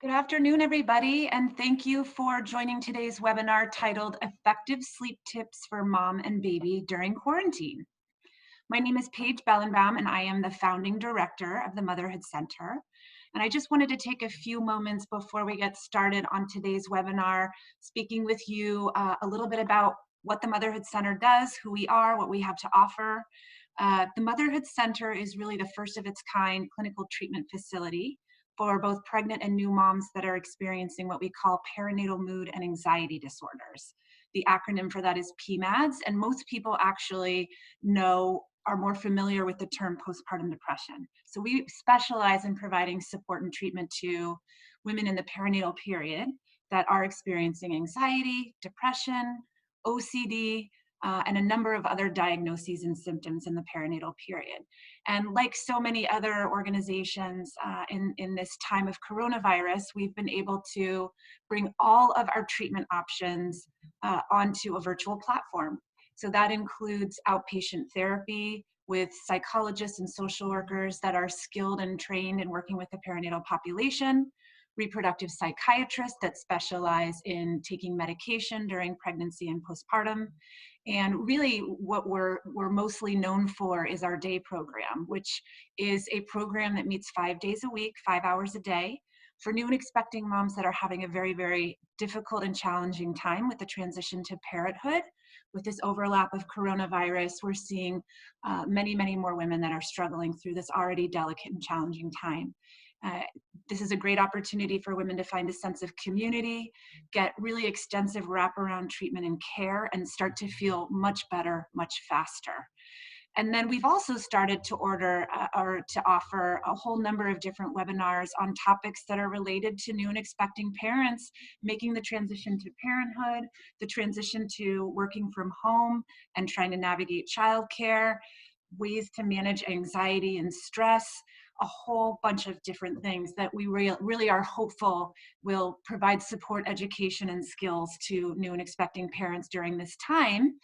Good afternoon, everybody, and thank you for joining today's webinar titled Effective Sleep Tips for Mom and Baby During Quarantine. My name is Paige Bellenbaum, and I am the founding director of the Motherhood Center. And I just wanted to take a few moments before we get started on today's webinar, speaking with you a little bit about what the Motherhood Center does, who we are, what we have to offer. The Motherhood Center is really the first of its kind clinical treatment facility for both pregnant and new moms that are experiencing what we call perinatal mood and anxiety disorders. The acronym for that is PMADS, and most people actually are more familiar with the term postpartum depression. So we specialize in providing support and treatment to women in the perinatal period that are experiencing anxiety, depression, OCD, and a number of other diagnoses and symptoms in the perinatal period. And like so many other organizations in this time of coronavirus, we've been able to bring all of our treatment options onto a virtual platform. So that includes outpatient therapy with psychologists and social workers that are skilled and trained in working with the perinatal population, reproductive psychiatrists that specialize in taking medication during pregnancy and postpartum. And really what we're mostly known for is our day program, which is a program that meets 5 days a week, 5 hours a day, for new and expecting moms that are having a very, very difficult and challenging time with the transition to parenthood. With this overlap of coronavirus, we're seeing many, many more women that are struggling through this already delicate and challenging time. This is a great opportunity for women to find a sense of community, get really extensive wraparound treatment and care, and start to feel much better, much faster. And then we've also started to offer a whole number of different webinars on topics that are related to new and expecting parents, making the transition to parenthood, the transition to working from home and trying to navigate childcare, ways to manage anxiety and stress, a whole bunch of different things that we really are hopeful will provide support, education, and skills to new and expecting parents during this time.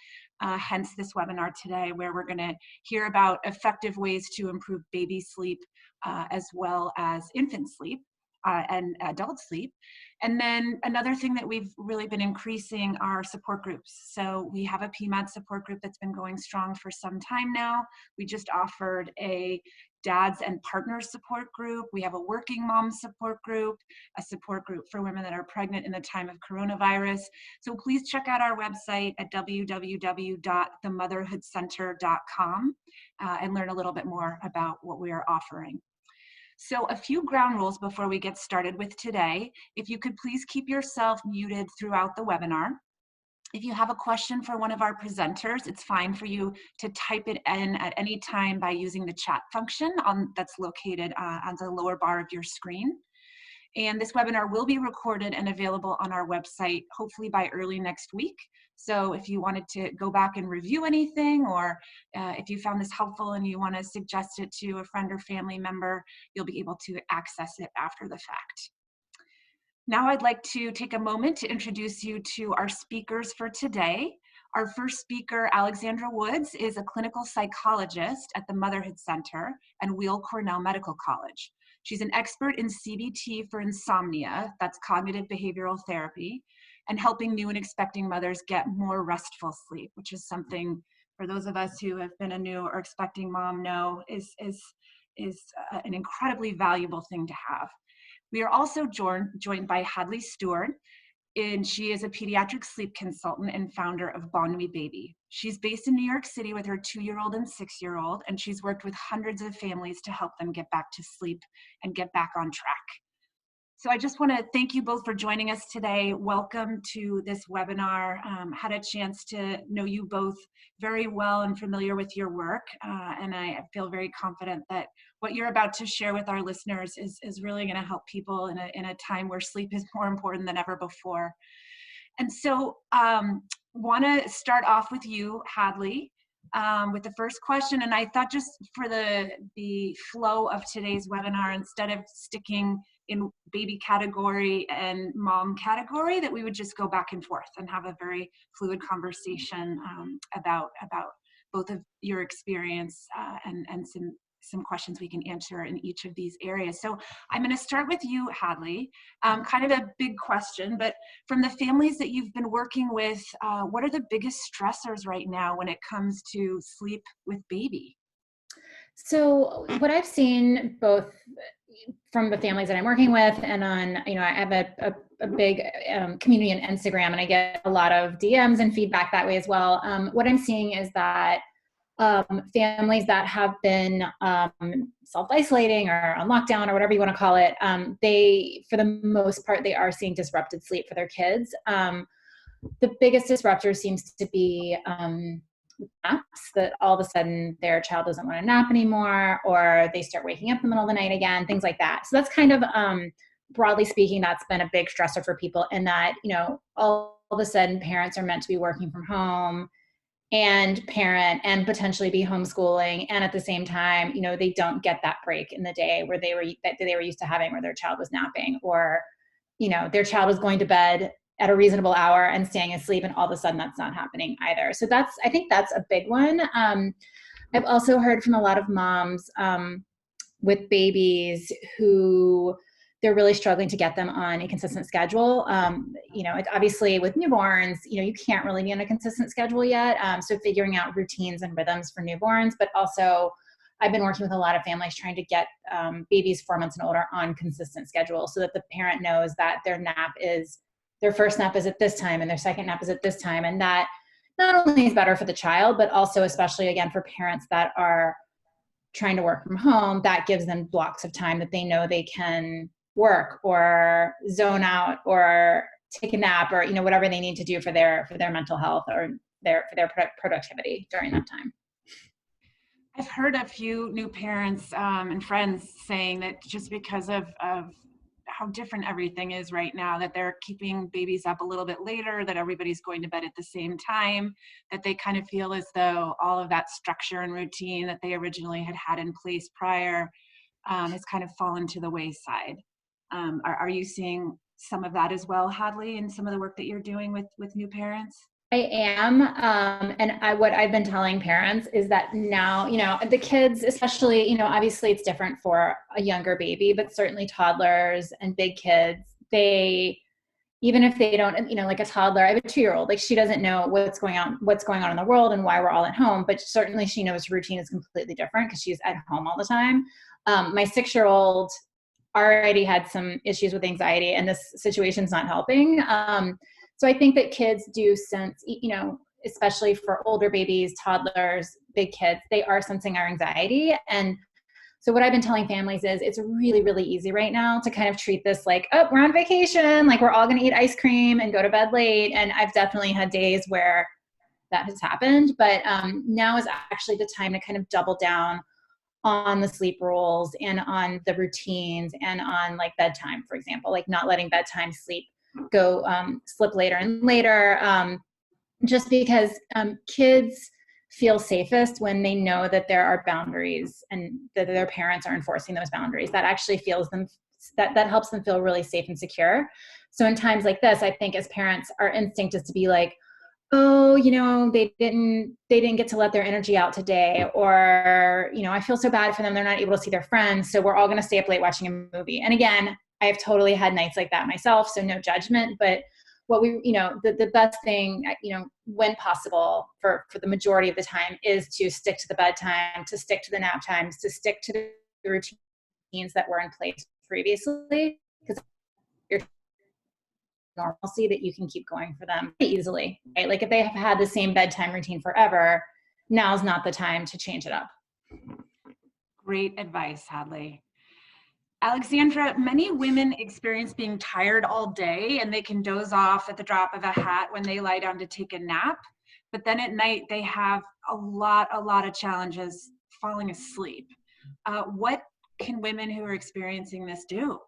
Hence this webinar today, where we're going to hear about effective ways to improve baby sleep as well as infant sleep and adult sleep. And then another thing that we've really been increasing are support groups. So we have a PMADS support group that's been going strong for some time now. We just offered a dads and partners support group. We have a working mom support group, a support group for women that are pregnant in the time of coronavirus. So please check out our website at www.themotherhoodcenter.com and learn a little bit more about what we are offering. So a few ground rules before we get started with today. If you could please keep yourself muted throughout the webinar. If you have a question for one of our presenters, it's fine for you to type it in at any time by using the chat function that's located on the lower bar of your screen. And this webinar will be recorded and available on our website, hopefully by early next week. So if you wanted to go back and review anything, or if you found this helpful and you want to suggest it to a friend or family member, you'll be able to access it after the fact. Now I'd like to take a moment to introduce you to our speakers for today. Our first speaker, Alexandra Woods, is a clinical psychologist at the Motherhood Center and Weill Cornell Medical College. She's an expert in CBT for insomnia, that's cognitive behavioral therapy, and helping new and expecting mothers get more restful sleep, which is something for those of us who have been a new or expecting mom know is an incredibly valuable thing to have. We are also joined by Hadley Stewart, and she is a pediatric sleep consultant and founder of Bon Nuit Baby. She's based in New York City with her 2-year-old and 6-year-old, and she's worked with hundreds of families to help them get back to sleep and get back on track. So I just want to thank you both for joining us today. Welcome to this webinar. Had a chance to know you both very well and familiar with your work, and I feel very confident that what you're about to share with our listeners is really going to help people in a time where sleep is more important than ever before. And so want to start off with you, Hadley, with the first question. And I thought just for the flow of today's webinar, instead of sticking in baby category and mom category, that we would just go back and forth and have a very fluid conversation about both of your experience and some questions we can answer in each of these areas. So I'm going to start with you, Hadley. Kind of a big question, but from the families that you've been working with, what are the biggest stressors right now when it comes to sleep with baby? So what I've seen both from the families that I'm working with and on, I have a big community on Instagram, and I get a lot of DMs and feedback that way as well. What I'm seeing is that families that have been self-isolating or on lockdown or whatever you want to call it, they, for the most part, they are seeing disrupted sleep for their kids. The biggest disruptor seems to be naps, that all of a sudden their child doesn't want to nap anymore, or they start waking up in the middle of the night again, things like that. So that's kind of, broadly speaking, that's been a big stressor for people, in that, all of a sudden parents are meant to be working from home and parent and potentially be homeschooling. And at the same time, they don't get that break in the day where they were used to having, where their child was napping, or, their child was going to bed at a reasonable hour and staying asleep, and all of a sudden that's not happening either. So I think that's a big one. I've also heard from a lot of moms with babies who they're really struggling to get them on a consistent schedule. Obviously with newborns, you can't really be on a consistent schedule yet. So figuring out routines and rhythms for newborns, but also I've been working with a lot of families trying to get babies 4 months and older on consistent schedule, so that the parent knows that their first nap is at this time and their second nap is at this time. And that not only is better for the child, but also, especially again, for parents that are trying to work from home, that gives them blocks of time that they know they can work or zone out or take a nap, or whatever they need to do for their mental health or for their productivity during that time. I've heard a few new parents and friends saying that just because of how different everything is right now, that they're keeping babies up a little bit later, that everybody's going to bed at the same time, that they kind of feel as though all of that structure and routine that they originally had in place prior has kind of fallen to the wayside. Are you seeing some of that as well, Hadley, in some of the work that you're doing with new parents? I am. What I've been telling parents is that now, the kids, especially, obviously it's different for a younger baby, but certainly toddlers and big kids, even if they don't, like a toddler, I have a 2-year-old, like she doesn't know what's going on in the world and why we're all at home, but certainly she knows her routine is completely different because she's at home all the time. My 6-year-old already had some issues with anxiety, and this situation's not helping. So I think that kids do sense, especially for older babies, toddlers, big kids, they are sensing our anxiety. And so what I've been telling families is it's really, really easy right now to kind of treat this like, oh, we're on vacation, like we're all going to eat ice cream and go to bed late. And I've definitely had days where that has happened, but now is actually the time to kind of double down on the sleep rules and on the routines and on like bedtime, for example, like not letting bedtime slip later and later, just because kids feel safest when they know that there are boundaries and that their parents are enforcing those boundaries. That actually that helps them feel really safe and secure. So in times like this, I think as parents, our instinct is to be like, oh, they didn't get to let their energy out today, or, I feel so bad for them, they're not able to see their friends, so we're all going to stay up late watching a movie. And again, I have totally had nights like that myself, so no judgment. But what the best thing, when possible for the majority of the time, is to stick to the bedtime, to stick to the nap times, to stick to the routines that were in place previously, because you're normalcy that you can keep going for them easily, right? Like if they have had the same bedtime routine forever, now's not the time to change it up. Great advice, Hadley. Alexandra, many women experience being tired all day, and they can doze off at the drop of a hat when they lie down to take a nap. But then at night, they have a lot of challenges falling asleep. What can women who are experiencing this do?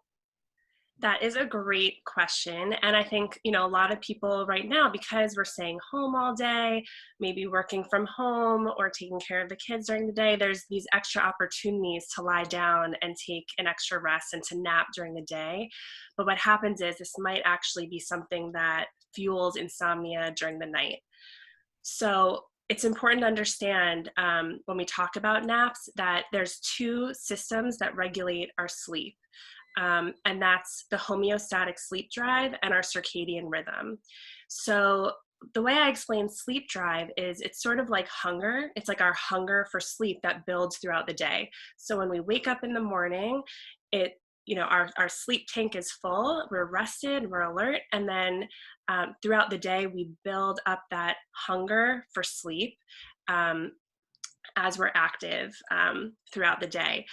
That is a great question. And I think, a lot of people right now, because we're staying home all day, maybe working from home or taking care of the kids during the day, there's these extra opportunities to lie down and take an extra rest and to nap during the day. But what happens is this might actually be something that fuels insomnia during the night. So it's important to understand when we talk about naps that there's two systems that regulate our sleep. And that's the homeostatic sleep drive and our circadian rhythm. So the way I explain sleep drive is it's sort of like hunger. It's like our hunger for sleep that builds throughout the day. So when we wake up in the morning, our sleep tank is full, we're rested, we're alert, and then throughout the day, we build up that hunger for sleep as we're active throughout the day.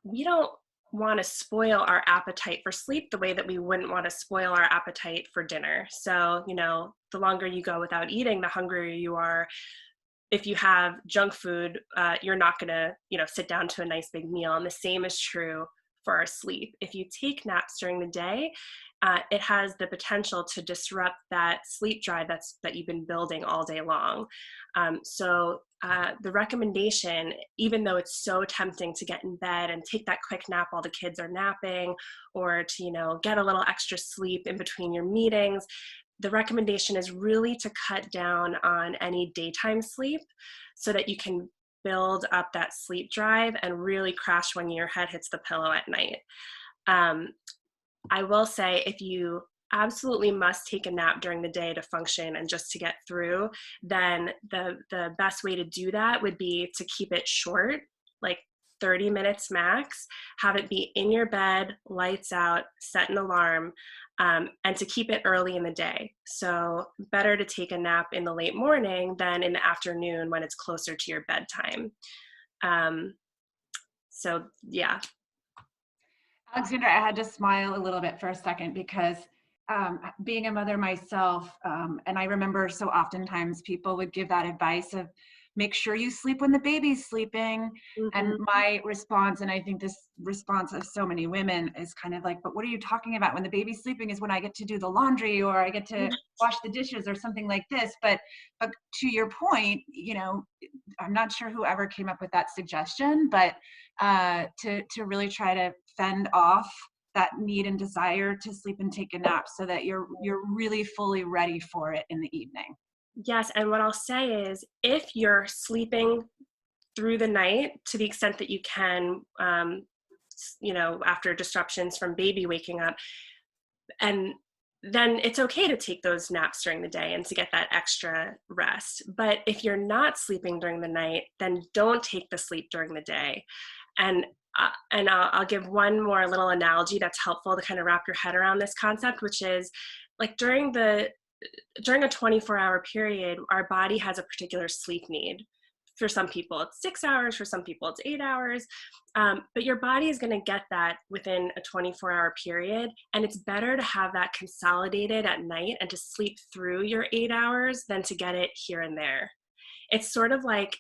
We don't want to spoil our appetite for sleep the way that we wouldn't want to spoil our appetite for dinner. So, the longer you go without eating, the hungrier you are. If you have junk food, you're not going to, sit down to a nice big meal. And the same is true for our sleep. If you take naps during the day, it has the potential to disrupt that sleep drive that you've been building all day long. So the recommendation, even though it's so tempting to get in bed and take that quick nap while the kids are napping, or to, get a little extra sleep in between your meetings, the recommendation is really to cut down on any daytime sleep so that you can build up that sleep drive and really crash when your head hits the pillow at night. I will say, if you absolutely must take a nap during the day to function and just to get through, then the best way to do that would be to keep it short, like 30 minutes max, have it be in your bed, lights out, set an alarm, and to keep it early in the day. So better to take a nap in the late morning than in the afternoon when it's closer to your bedtime. So yeah. Alexandra, I had to smile a little bit for a second because being a mother myself, and I remember so oftentimes people would give that advice of make sure you sleep when the baby's sleeping. Mm-hmm. And my response, and I think this response of so many women, is kind of like, but what are you talking about? When the baby's sleeping is when I get to do the laundry or I get to wash the dishes or something like this. But to your point, I'm not sure whoever came up with that suggestion, but to really try to fend off that need and desire to sleep and take a nap so that you're really fully ready for it in the evening. Yes, and what I'll say is, if you're sleeping through the night to the extent that you can, after disruptions from baby waking up, and then it's okay to take those naps during the day and to get that extra rest. But if you're not sleeping during the night, then don't take the sleep during the day. And I'll give one more little analogy that's helpful to kind of wrap your head around this concept, which is like during a 24-hour period, our body has a particular sleep need. For some people, it's 6 hours. For some people, it's 8 hours. But your body is going to get that within a 24-hour period. And it's better to have that consolidated at night and to sleep through your 8 hours than to get it here and there. It's sort of like,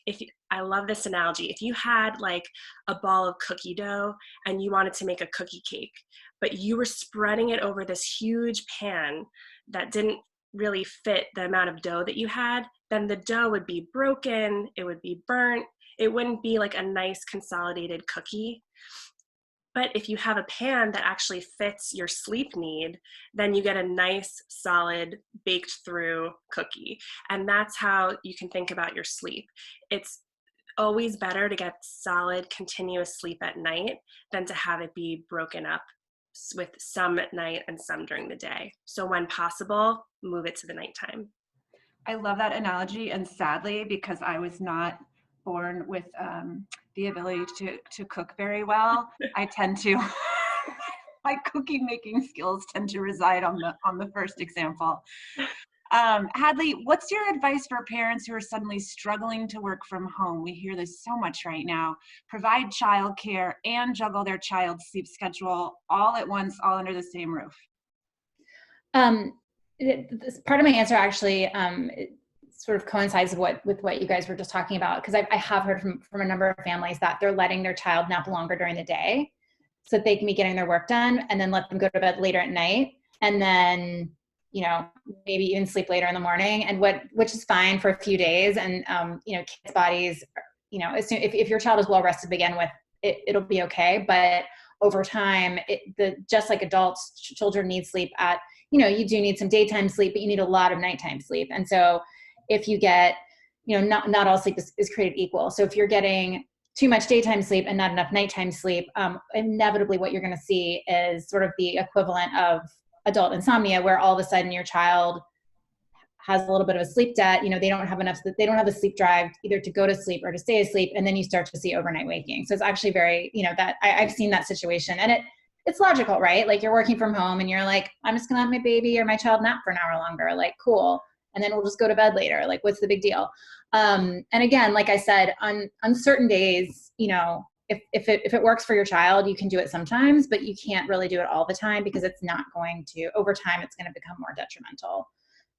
I love this analogy. If you had like a ball of cookie dough and you wanted to make a cookie cake, but you were spreading it over this huge pan that didn't really fit the amount of dough that you had, then the dough would be broken, it would be burnt, it wouldn't be like a nice consolidated cookie. But if you have a pan that actually fits your sleep need, then you get a nice, solid, baked through cookie. And that's how you can think about your sleep. It's always better to get solid, continuous sleep at night than to have it be broken up with some at night and some during the day. So when possible, move it to the nighttime. I love that analogy, and sadly, because I was not born with the ability to cook very well, I tend to my cooking making skills tend to reside on the first example. Hadley, what's your advice for parents who are suddenly struggling to work from home? We hear this so much right now. Provide childcare and juggle their child's sleep schedule all at once, all under the same roof. Part of my answer actually sort of coincides with what you guys were just talking about, because I have heard from a number of families that they're letting their child nap longer during the day so that they can be getting their work done, and then let them go to bed later at night, and then maybe even sleep later in the morning, and which is fine for a few days. And kids' bodies, if your child is well rested to begin with, it'll be okay. But over time, just like adults, children need sleep you do need some daytime sleep, but you need a lot of nighttime sleep. And so if you get not all sleep is created equal. So if you're getting too much daytime sleep and not enough nighttime sleep, inevitably what you're going to see is sort of the equivalent of adult insomnia, where all of a sudden your child has a little bit of a sleep debt. They don't have the sleep drive either to go to sleep or to stay asleep. And then you start to see overnight waking. So it's actually very, that I've seen that situation, and it's logical, right? Like, you're working from home and you're like, I'm just gonna let my baby or my child nap for an hour longer. Like, cool. And then we'll just go to bed later. Like, what's the big deal? And again, like I said, on certain days, if it works for your child, you can do it sometimes, but you can't really do it all the time, because it's not going to, over time, it's going to become more detrimental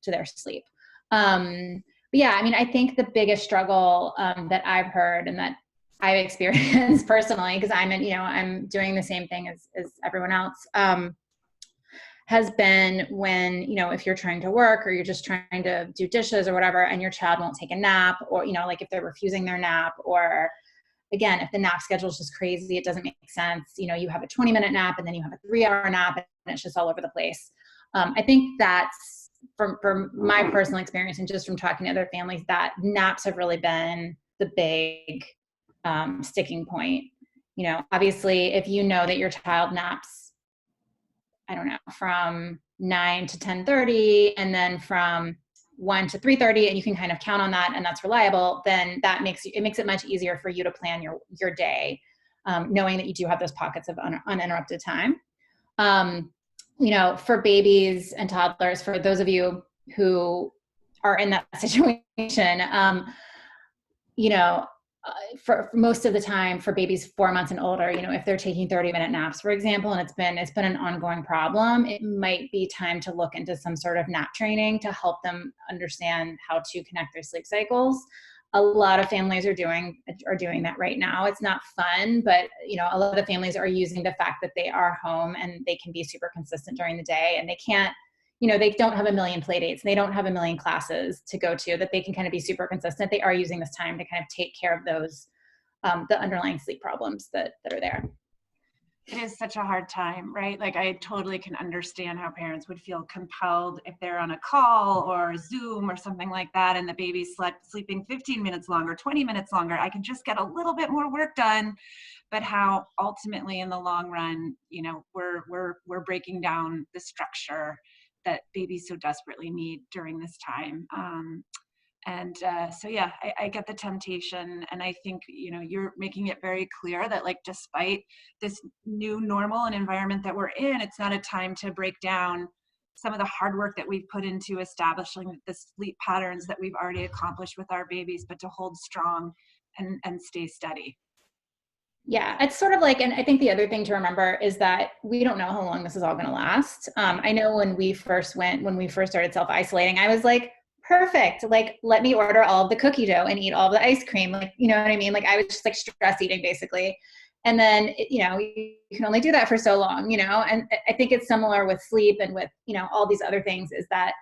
to their sleep. But yeah, I mean, I think the biggest struggle that I've heard and that I've experienced personally, because I'm doing the same thing as everyone else, has been when, if you're trying to work or you're just trying to do dishes or whatever, and your child won't take a nap, or, like if they're refusing their nap, or again, if the nap schedule is just crazy, it doesn't make sense. You have a 20-minute nap and then you have a 3-hour nap, and it's just all over the place. I think that's from my personal experience, and just from talking to other families, that naps have really been the big sticking point. Obviously, if you know that your child naps, I don't know, from 9 to 10:30, and then from 1 to 3:30, and you can kind of count on that, and that's reliable, then that makes it much easier for you to plan your day, knowing that you do have those pockets of uninterrupted time. For babies and toddlers, for those of you who are in that situation, for most of the time, for babies 4 months and older, if they're taking 30-minute naps, for example, and it's been an ongoing problem, it might be time to look into some sort of nap training to help them understand how to connect their sleep cycles. A lot of families are doing that right now. It's not fun, but a lot of families are using the fact that they are home and they can be super consistent during the day, and they can't, they don't have a million play dates, and they don't have a million classes to go to, that they can kind of be super consistent. They are using this time to kind of take care of those, the underlying sleep problems that are there. It is such a hard time, right? Like, I totally can understand how parents would feel compelled if they're on a call or Zoom or something like that, and the baby's sleeping 15 minutes longer, 20 minutes longer. I can just get a little bit more work done. But how ultimately in the long run, we're breaking down the structure that babies so desperately need during this time. So yeah, I get the temptation, and I think you're making it very clear that, like, despite this new normal and environment that we're in, it's not a time to break down some of the hard work that we've put into establishing the sleep patterns that we've already accomplished with our babies, but to hold strong and stay steady. Yeah, it's sort of like, and I think the other thing to remember is that we don't know how long this is all going to last. I know when we first started self-isolating, I was like, perfect. Like, let me order all of the cookie dough and eat all of the ice cream. Like, you know what I mean? Like, I was just like stress eating basically. And then, you can only do that for so long, and I think it's similar with sleep and with, all these other things, is that,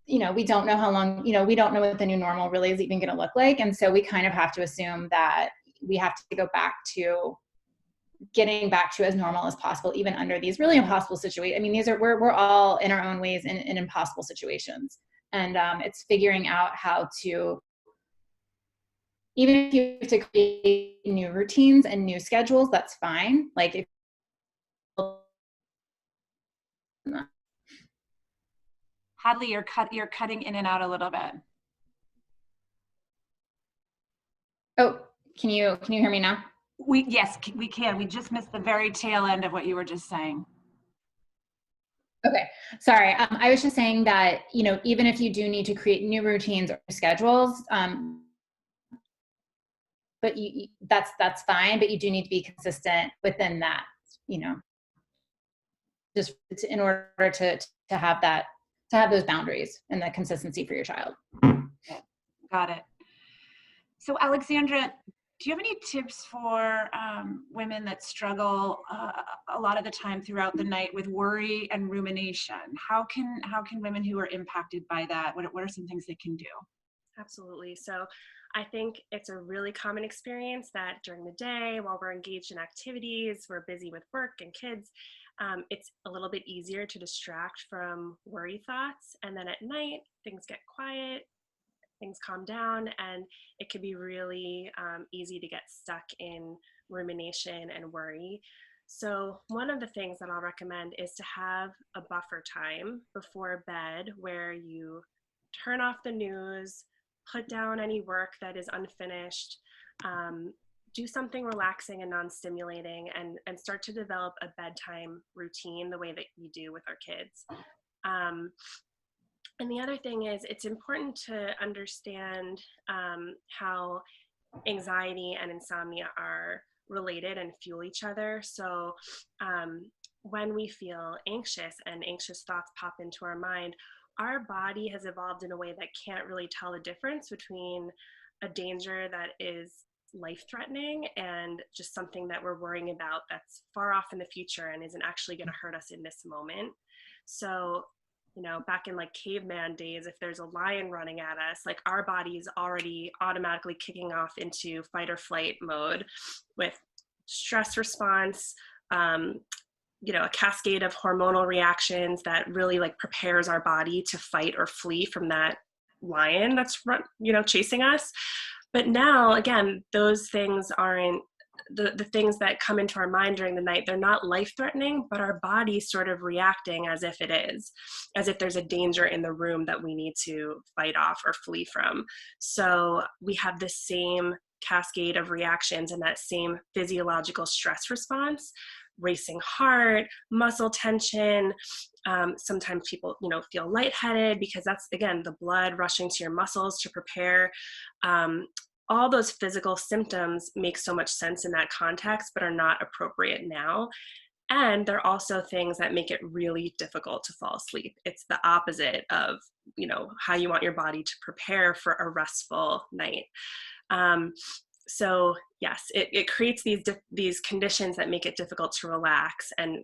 we don't know how long, we don't know what the new normal really is even going to look like. And so we kind of have to assume that we have to go back to getting back to as normal as possible, even under these really impossible situations. I mean, we're all in our own ways in impossible situations. And it's figuring out how to, even if you have to create new routines and new schedules, that's fine. Like, if Hadley, you're cutting in and out a little bit. Oh, can you hear me now? Yes, we can. We just missed the very tail end of what you were just saying. Okay, sorry. I was just saying that, even if you do need to create new routines or schedules, but that's fine, but you do need to be consistent within that, just in order to have that, to have those boundaries and the consistency for your child. Got it. So Alexandra, do you have any tips for women that struggle a lot of the time throughout the night with worry and rumination? How can women who are impacted by that, what are some things they can do? Absolutely. So I think it's a really common experience that during the day, while we're engaged in activities, we're busy with work and kids, it's a little bit easier to distract from worry thoughts. And then at night, things get quiet. things calm down, and it can be really easy to get stuck in rumination and worry. So one of the things that I'll recommend is to have a buffer time before bed where you turn off the news, put down any work that is unfinished, do something relaxing and non-stimulating, and start to develop a bedtime routine the way that you do with our kids. And the other thing is, it's important to understand how anxiety and insomnia are related and fuel each other. So when we feel anxious and anxious thoughts pop into our mind, our body has evolved in a way that can't really tell the difference between a danger that is life-threatening and just something that we're worrying about that's far off in the future and isn't actually going to hurt us in this moment. So, you know, back in like caveman days, if there's a lion running at us, like our body's already automatically kicking off into fight or flight mode with stress response, you know, a cascade of hormonal reactions that really like prepares our body to fight or flee from that lion that's, you know, chasing us. But now, again, those things aren't the things that come into our mind during the night. They're not life-threatening, but our body's sort of reacting as if it is, as if there's a danger in the room that we need to fight off or flee from. So we have the same cascade of reactions and that same physiological stress response, racing heart, muscle tension. Sometimes people, you know, feel lightheaded because that's, again, the blood rushing to your muscles to prepare. All those physical symptoms make so much sense in that context, but are not appropriate now. And they're also things that make it really difficult to fall asleep. It's the opposite of, you know, how you want your body to prepare for a restful night. So yes, it creates these conditions that make it difficult to relax, and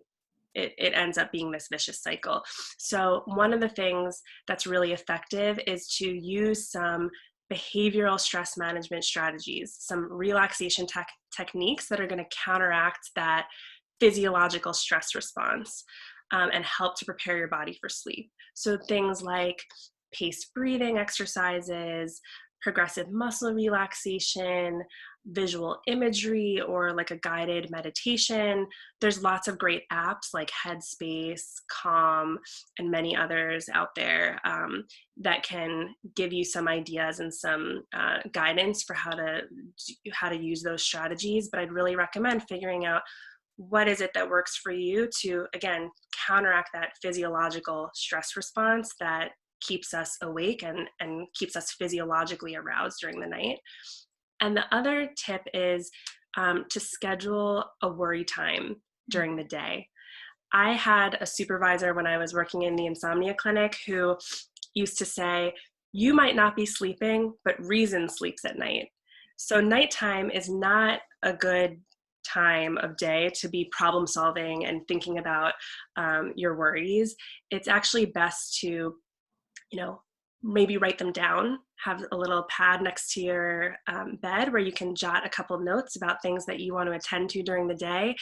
it ends up being this vicious cycle. So one of the things that's really effective is to use some behavioral stress management strategies, some relaxation techniques that are going to counteract that physiological stress response and help to prepare your body for sleep. So things like paced breathing exercises, progressive muscle relaxation, visual imagery, or like a guided meditation. There's lots of great apps like Headspace, Calm, and many others out there that can give you some ideas and some guidance for how to use those strategies. But I'd really recommend figuring out what is it that works for you to, again, counteract that physiological stress response that keeps us awake and keeps us physiologically aroused during the night. And the other tip is to schedule a worry time during the day. I had a supervisor when I was working in the insomnia clinic who used to say, you might not be sleeping, but reason sleeps at night. So nighttime is not a good time of day to be problem solving and thinking about your worries. It's actually best to, you know, maybe write them down, have a little pad next to your bed where you can jot a couple of notes about things that you want to attend to during the day,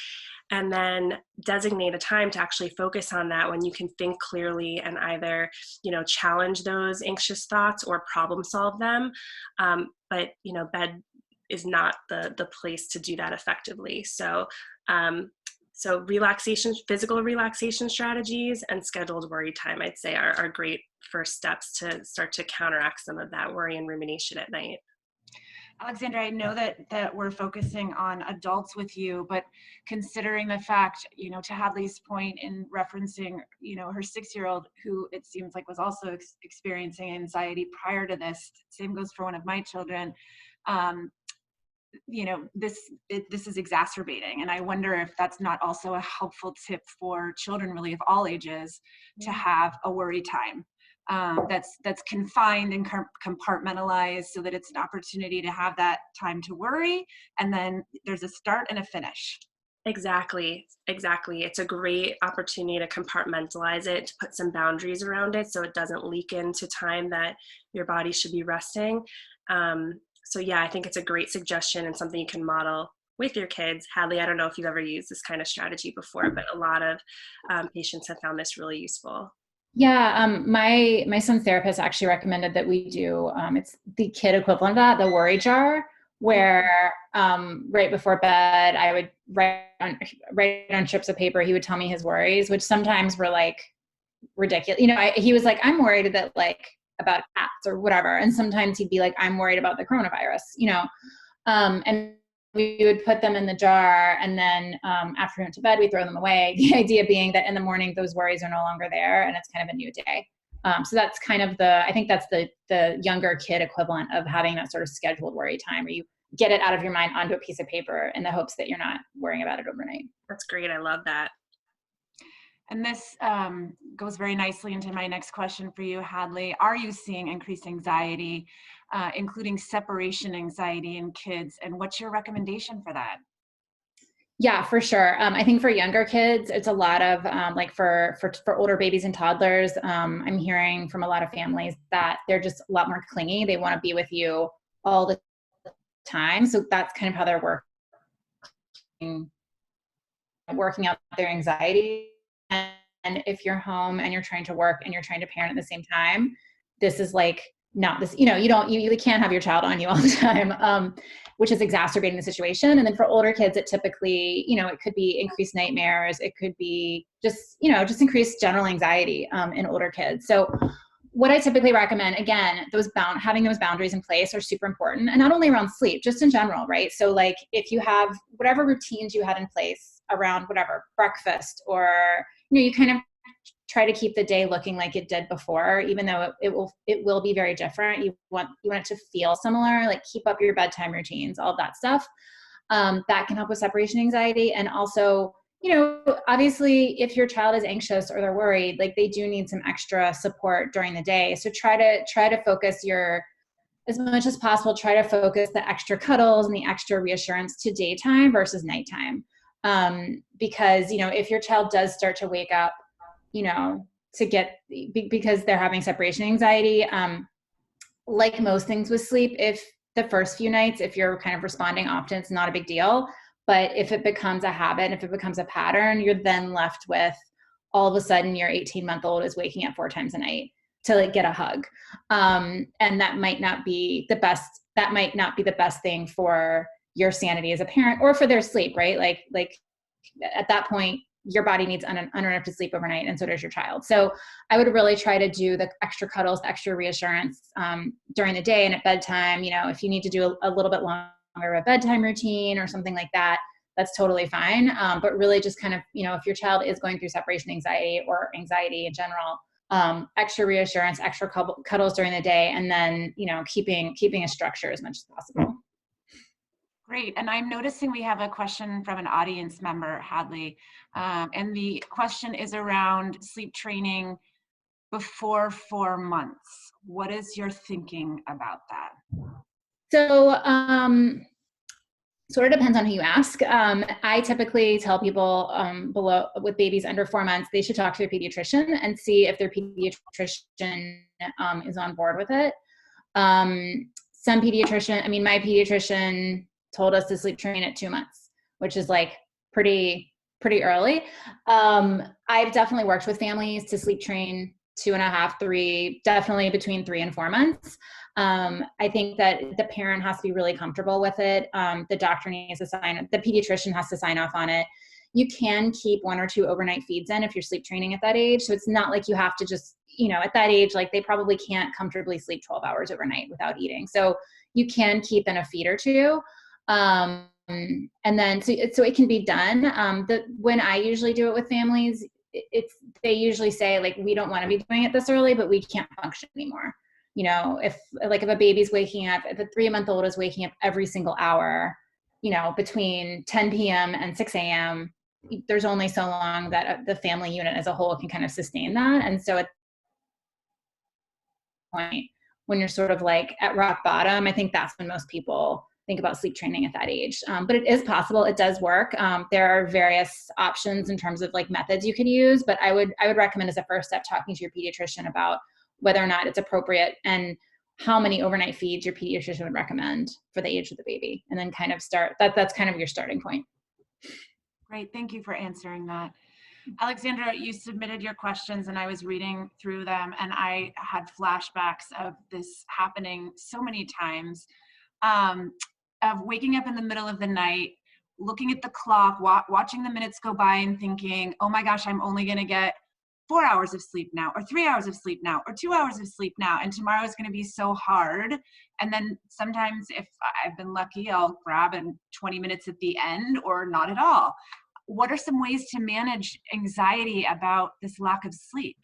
and then designate a time to actually focus on that when you can think clearly and either, you know, challenge those anxious thoughts or problem solve them. But, you know, bed is not the place to do that effectively. So relaxation, physical relaxation strategies and scheduled worry time, I'd say are great first steps to start to counteract some of that worry and rumination at night. Alexandra, I know that we're focusing on adults with you, but considering the fact, you know, to Hadley's point in referencing, you know, her 6-year-old who it seems like was also experiencing anxiety prior to this, same goes for one of my children. You know, this is exacerbating, and I wonder if that's not also a helpful tip for children really of all ages to have a worry time that's confined and compartmentalized, so that it's an opportunity to have that time to worry, and then there's a start and a finish. Exactly. It's a great opportunity to compartmentalize it, to put some boundaries around it so it doesn't leak into time that your body should be resting. So yeah, I think it's a great suggestion and something you can model with your kids. Hadley, I don't know if you've ever used this kind of strategy before, but a lot of patients have found this really useful. Yeah, my son's therapist actually recommended that we do, it's the kid equivalent of that, the worry jar, where right before bed I would write on strips of paper. He would tell me his worries, which sometimes were like ridiculous. He was like, I'm worried that like about cats or whatever, and sometimes he'd be like, I'm worried about the coronavirus. And we would put them in the jar, and then after we went to bed, we throw them away. The idea being that in the morning, those worries are no longer there, and it's kind of a new day. So that's kind of I think that's the younger kid equivalent of having that sort of scheduled worry time, where you get it out of your mind onto a piece of paper in the hopes that you're not worrying about it overnight. That's great. I love that. And this goes very nicely into my next question for you, Hadley. Are you seeing increased anxiety, including separation anxiety in kids? And what's your recommendation for that? Yeah, for sure. I think for younger kids, it's a lot of like for older babies and toddlers. I'm hearing from a lot of families that they're just a lot more clingy. They want to be with you all the time. So that's kind of how they're working out their anxiety. And if you're home and you're trying to work and you're trying to parent at the same time, this is like not this, you can't have your child on you all the time, which is exacerbating the situation. And then for older kids, it typically, it could be increased nightmares. It could be just increased general anxiety in older kids. So what I typically recommend, again, having those boundaries in place are super important, and not only around sleep, just in general, right? So like if you have whatever routines you had in place around whatever breakfast, or, you kind of try to keep the day looking like it did before, even though it will be very different. You want it to feel similar, like keep up your bedtime routines, all of that stuff. That can help with separation anxiety. And also, obviously if your child is anxious or they're worried, like they do need some extra support during the day. So try to focus as much as possible, try to focus the extra cuddles and the extra reassurance to daytime versus nighttime. Because, if your child does start to wake up, because they're having separation anxiety, like most things with sleep, if the first few nights, if you're kind of responding often, it's not a big deal. But if it becomes a habit, if it becomes a pattern, you're then left with all of a sudden your 18-month-old is waking up 4 times a night to like get a hug. And that might not be the best thing for your sanity as a parent or for their sleep, right? Like at that point, your body needs uninterrupted sleep overnight, and so does your child. So I would really try to do the extra cuddles, the extra reassurance during the day and at bedtime. If you need to do a little bit longer of a bedtime routine or something like that, that's totally fine. But really just kind of, if your child is going through separation anxiety or anxiety in general, extra reassurance, extra cuddles during the day, and then, keeping a structure as much as possible. Great. And I'm noticing we have a question from an audience member, Hadley. And the question is around sleep training before 4 months. What is your thinking about that? So, sort of depends on who you ask. I typically tell people with babies under 4 months, they should talk to their pediatrician and see if their pediatrician is on board with it. My pediatrician told us to sleep train at 2 months, which is like pretty early. I've definitely worked with families to sleep train 2.5, 3, definitely between 3 and 4 months. I think that the parent has to be really comfortable with it. The doctor needs to the pediatrician has to sign off on it. You can keep 1 or 2 overnight feeds in if you're sleep training at that age. So it's not like you have to just, at that age, like they probably can't comfortably sleep 12 hours overnight without eating. So you can keep in a feed or 2. And then, so it can be done. When I usually do it with families, they usually say like, we don't want to be doing it this early, but we can't function anymore. If a baby's waking up, if a 3-month-old is waking up every single hour, between 10 p.m. and 6 a.m., there's only so long that the family unit as a whole can kind of sustain that. And so at the point when you're sort of like at rock bottom, I think that's when most people think about sleep training at that age. But it is possible. It does work. There are various options in terms of like methods you could use, but I would recommend as a first step talking to your pediatrician about whether or not it's appropriate and how many overnight feeds your pediatrician would recommend for the age of the baby, and then kind of start. That's kind of your starting point. Great, thank you for answering that. Alexandra, you submitted your questions and I was reading through them and I had flashbacks of this happening so many times, of waking up in the middle of the night, looking at the clock, watching the minutes go by and thinking, oh my gosh, I'm only going to get 4 hours of sleep now, or 3 hours of sleep now, or 2 hours of sleep now, and tomorrow is going to be so hard. And then sometimes if I've been lucky, I'll grab 20 minutes at the end or not at all. What are some ways to manage anxiety about this lack of sleep?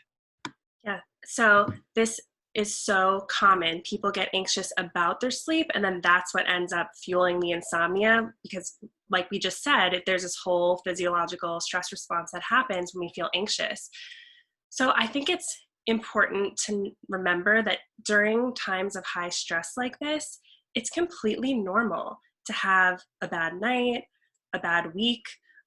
Yeah, so this is so common. People get anxious about their sleep, and then that's what ends up fueling the insomnia because, like we just said, there's this whole physiological stress response that happens when we feel anxious. So I think it's important to remember that during times of high stress like this, it's completely normal to have a bad night, a bad week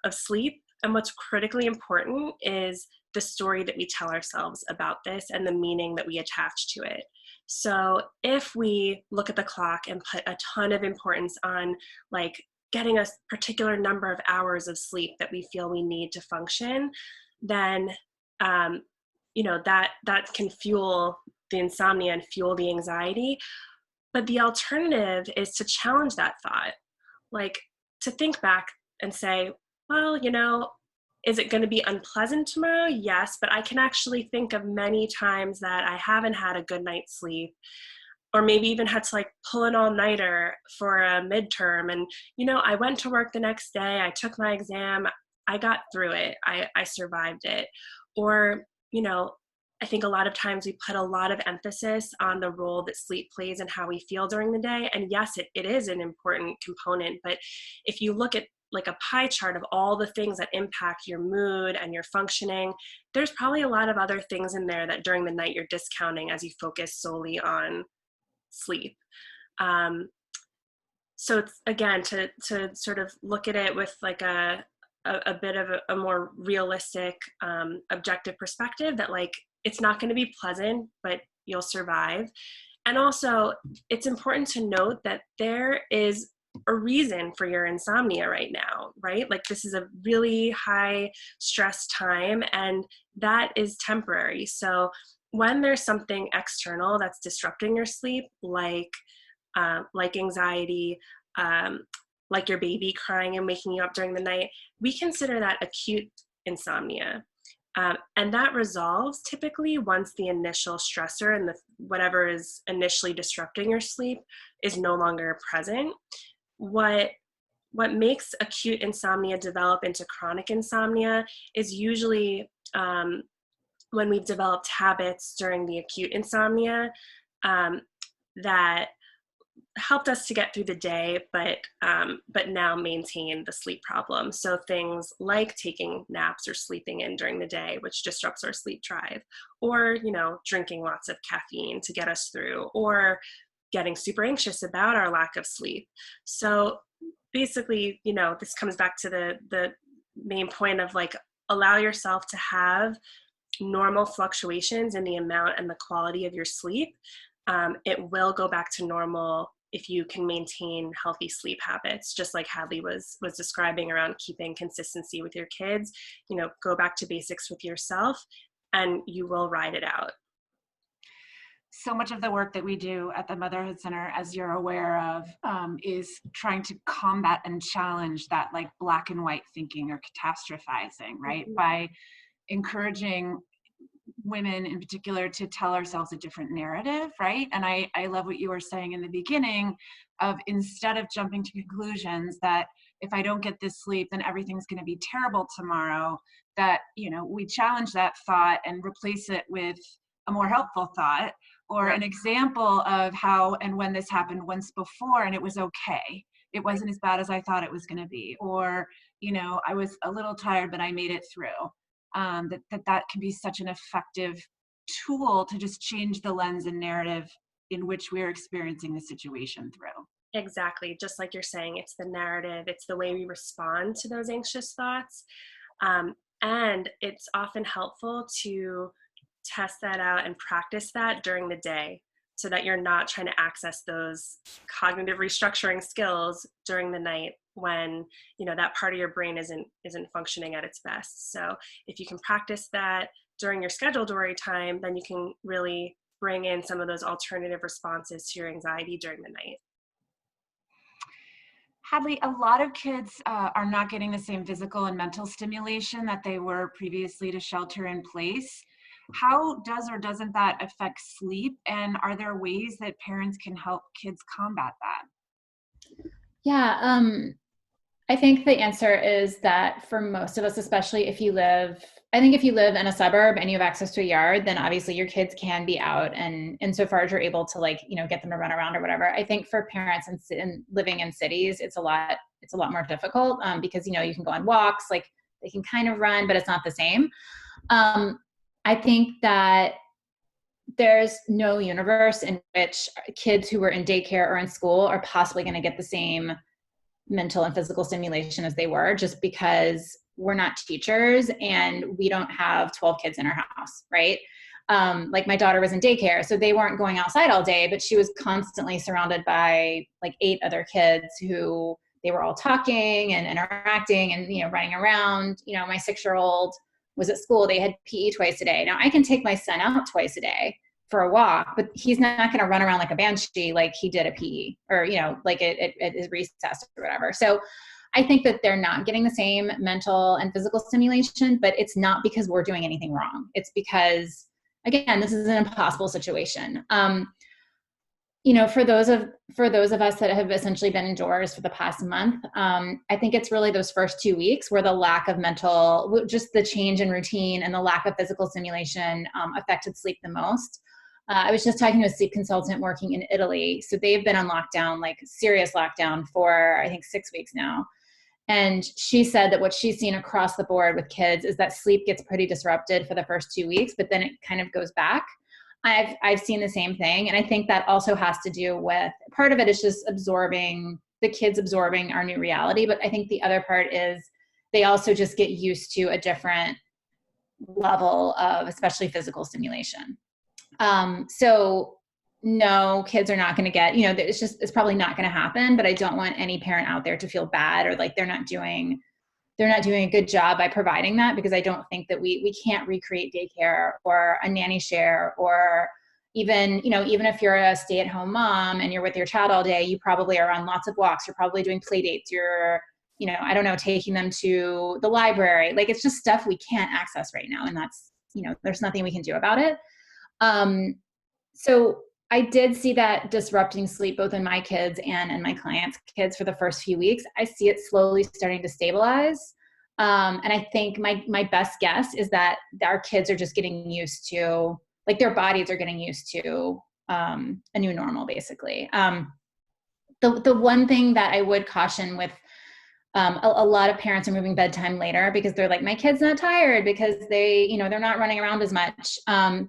of sleep. And what's critically important is the story that we tell ourselves about this and the meaning that we attach to it. So if we look at the clock and put a ton of importance on like getting a particular number of hours of sleep that we feel we need to function, then that can fuel the insomnia and fuel the anxiety. But the alternative is to challenge that thought, like to think back and say, well, is it going to be unpleasant tomorrow? Yes, but I can actually think of many times that I haven't had a good night's sleep, or maybe even had to like pull an all-nighter for a midterm. And, I went to work the next day, I took my exam, I got through it, I survived it. Or, I think a lot of times we put a lot of emphasis on the role that sleep plays and how we feel during the day. And yes, it is an important component, but if you look at like a pie chart of all the things that impact your mood and your functioning, there's probably a lot of other things in there that during the night you're discounting as you focus solely on sleep. So it's, again, to sort of look at it with like a bit of a more realistic, objective perspective that like, it's not going to be pleasant, but you'll survive. And also it's important to note that there is a reason for your insomnia right now, right? Like this is a really high stress time and that is temporary. So when there's something external that's disrupting your sleep, like anxiety, like your baby crying and waking you up during the night, we consider that acute insomnia. And that resolves typically once the initial stressor and whatever is initially disrupting your sleep is no longer present. What makes acute insomnia develop into chronic insomnia is usually when we've developed habits during the acute insomnia that helped us to get through the day, but now maintain the sleep problem. So things like taking naps or sleeping in during the day, which disrupts our sleep drive, or drinking lots of caffeine to get us through, or getting super anxious about our lack of sleep. So basically, this comes back to the main point of like, allow yourself to have normal fluctuations in the amount and the quality of your sleep. It will go back to normal if you can maintain healthy sleep habits, just like Hadley was describing around keeping consistency with your kids. Go back to basics with yourself and you will ride it out. So much of the work that we do at the Motherhood Center, as you're aware of, is trying to combat and challenge that like black and white thinking or catastrophizing, right? Mm-hmm. By encouraging women in particular to tell ourselves a different narrative, right? And I love what you were saying in the beginning of, instead of jumping to conclusions that if I don't get this sleep, then everything's going to be terrible tomorrow, that, we challenge that thought and replace it with a more helpful thought, or an example of how and when this happened once before and it was okay. It wasn't as bad as I thought it was going to be. Or, I was a little tired, but I made it through. That can be such an effective tool to just change the lens and narrative in which we're experiencing the situation through. Exactly. Just like you're saying, it's the narrative, it's the way we respond to those anxious thoughts. And it's often helpful to test that out and practice that during the day so that you're not trying to access those cognitive restructuring skills during the night when, that part of your brain isn't functioning at its best. So if you can practice that during your scheduled worry time, then you can really bring in some of those alternative responses to your anxiety during the night. Hadley, a lot of kids are not getting the same physical and mental stimulation that they were previously to shelter in place. How does or doesn't that affect sleep? And are there ways that parents can help kids combat that? Yeah, I think the answer is that for most of us, especially if you live in a suburb and you have access to a yard, then obviously your kids can be out, and insofar as you're able to get them to run around or whatever. I think for parents in living in cities, it's a lot more difficult because, you can go on walks, like they can kind of run, but it's not the same. I think that there's no universe in which kids who were in daycare or in school are possibly going to get the same mental and physical stimulation as they were, just because we're not teachers and we don't have 12 kids in our house, right? Like my daughter was in daycare, so they weren't going outside all day, but she was constantly surrounded by like 8 other kids who they were all talking and interacting and, running around. My 6-year-old was at school. They had PE twice a day. Now I can take my son out twice a day for a walk, but he's not going to run around like a banshee like he did at PE or, like at his recess or whatever. So I think that they're not getting the same mental and physical stimulation, but it's not because we're doing anything wrong. It's because, again, this is an impossible situation. For those of us that have essentially been indoors for the past month, I think it's really those first 2 weeks where the lack of just the change in routine and the lack of physical stimulation affected sleep the most. I was just talking to a sleep consultant working in Italy. So they've been on lockdown, like serious lockdown for, I think, 6 weeks now. And she said that what she's seen across the board with kids is that sleep gets pretty disrupted for the first 2 weeks, but then it kind of goes back. I've seen the same thing. And I think that also has to do with, part of it is just the kids absorbing our new reality. But I think the other part is they also just get used to a different level of, especially physical stimulation. So no, kids are not going to get, it's probably not going to happen, but I don't want any parent out there to feel bad or like they're not doing a good job by providing that, because I don't think that we can't recreate daycare or a nanny share, or even if you're a stay-at-home mom and you're with your child all day, you probably are on lots of walks. You're probably doing play dates. You're, I don't know, taking them to the library. Like, it's just stuff we can't access right now. And that's, there's nothing we can do about it. So I did see that disrupting sleep both in my kids and in my clients' kids for the first few weeks. I see it slowly starting to stabilize. And I think my best guess is that our kids are just getting used to, like, their bodies are getting used to a new normal, basically. The one thing that I would caution with a lot of parents are moving bedtime later because they're like, my kid's not tired because they're not running around as much.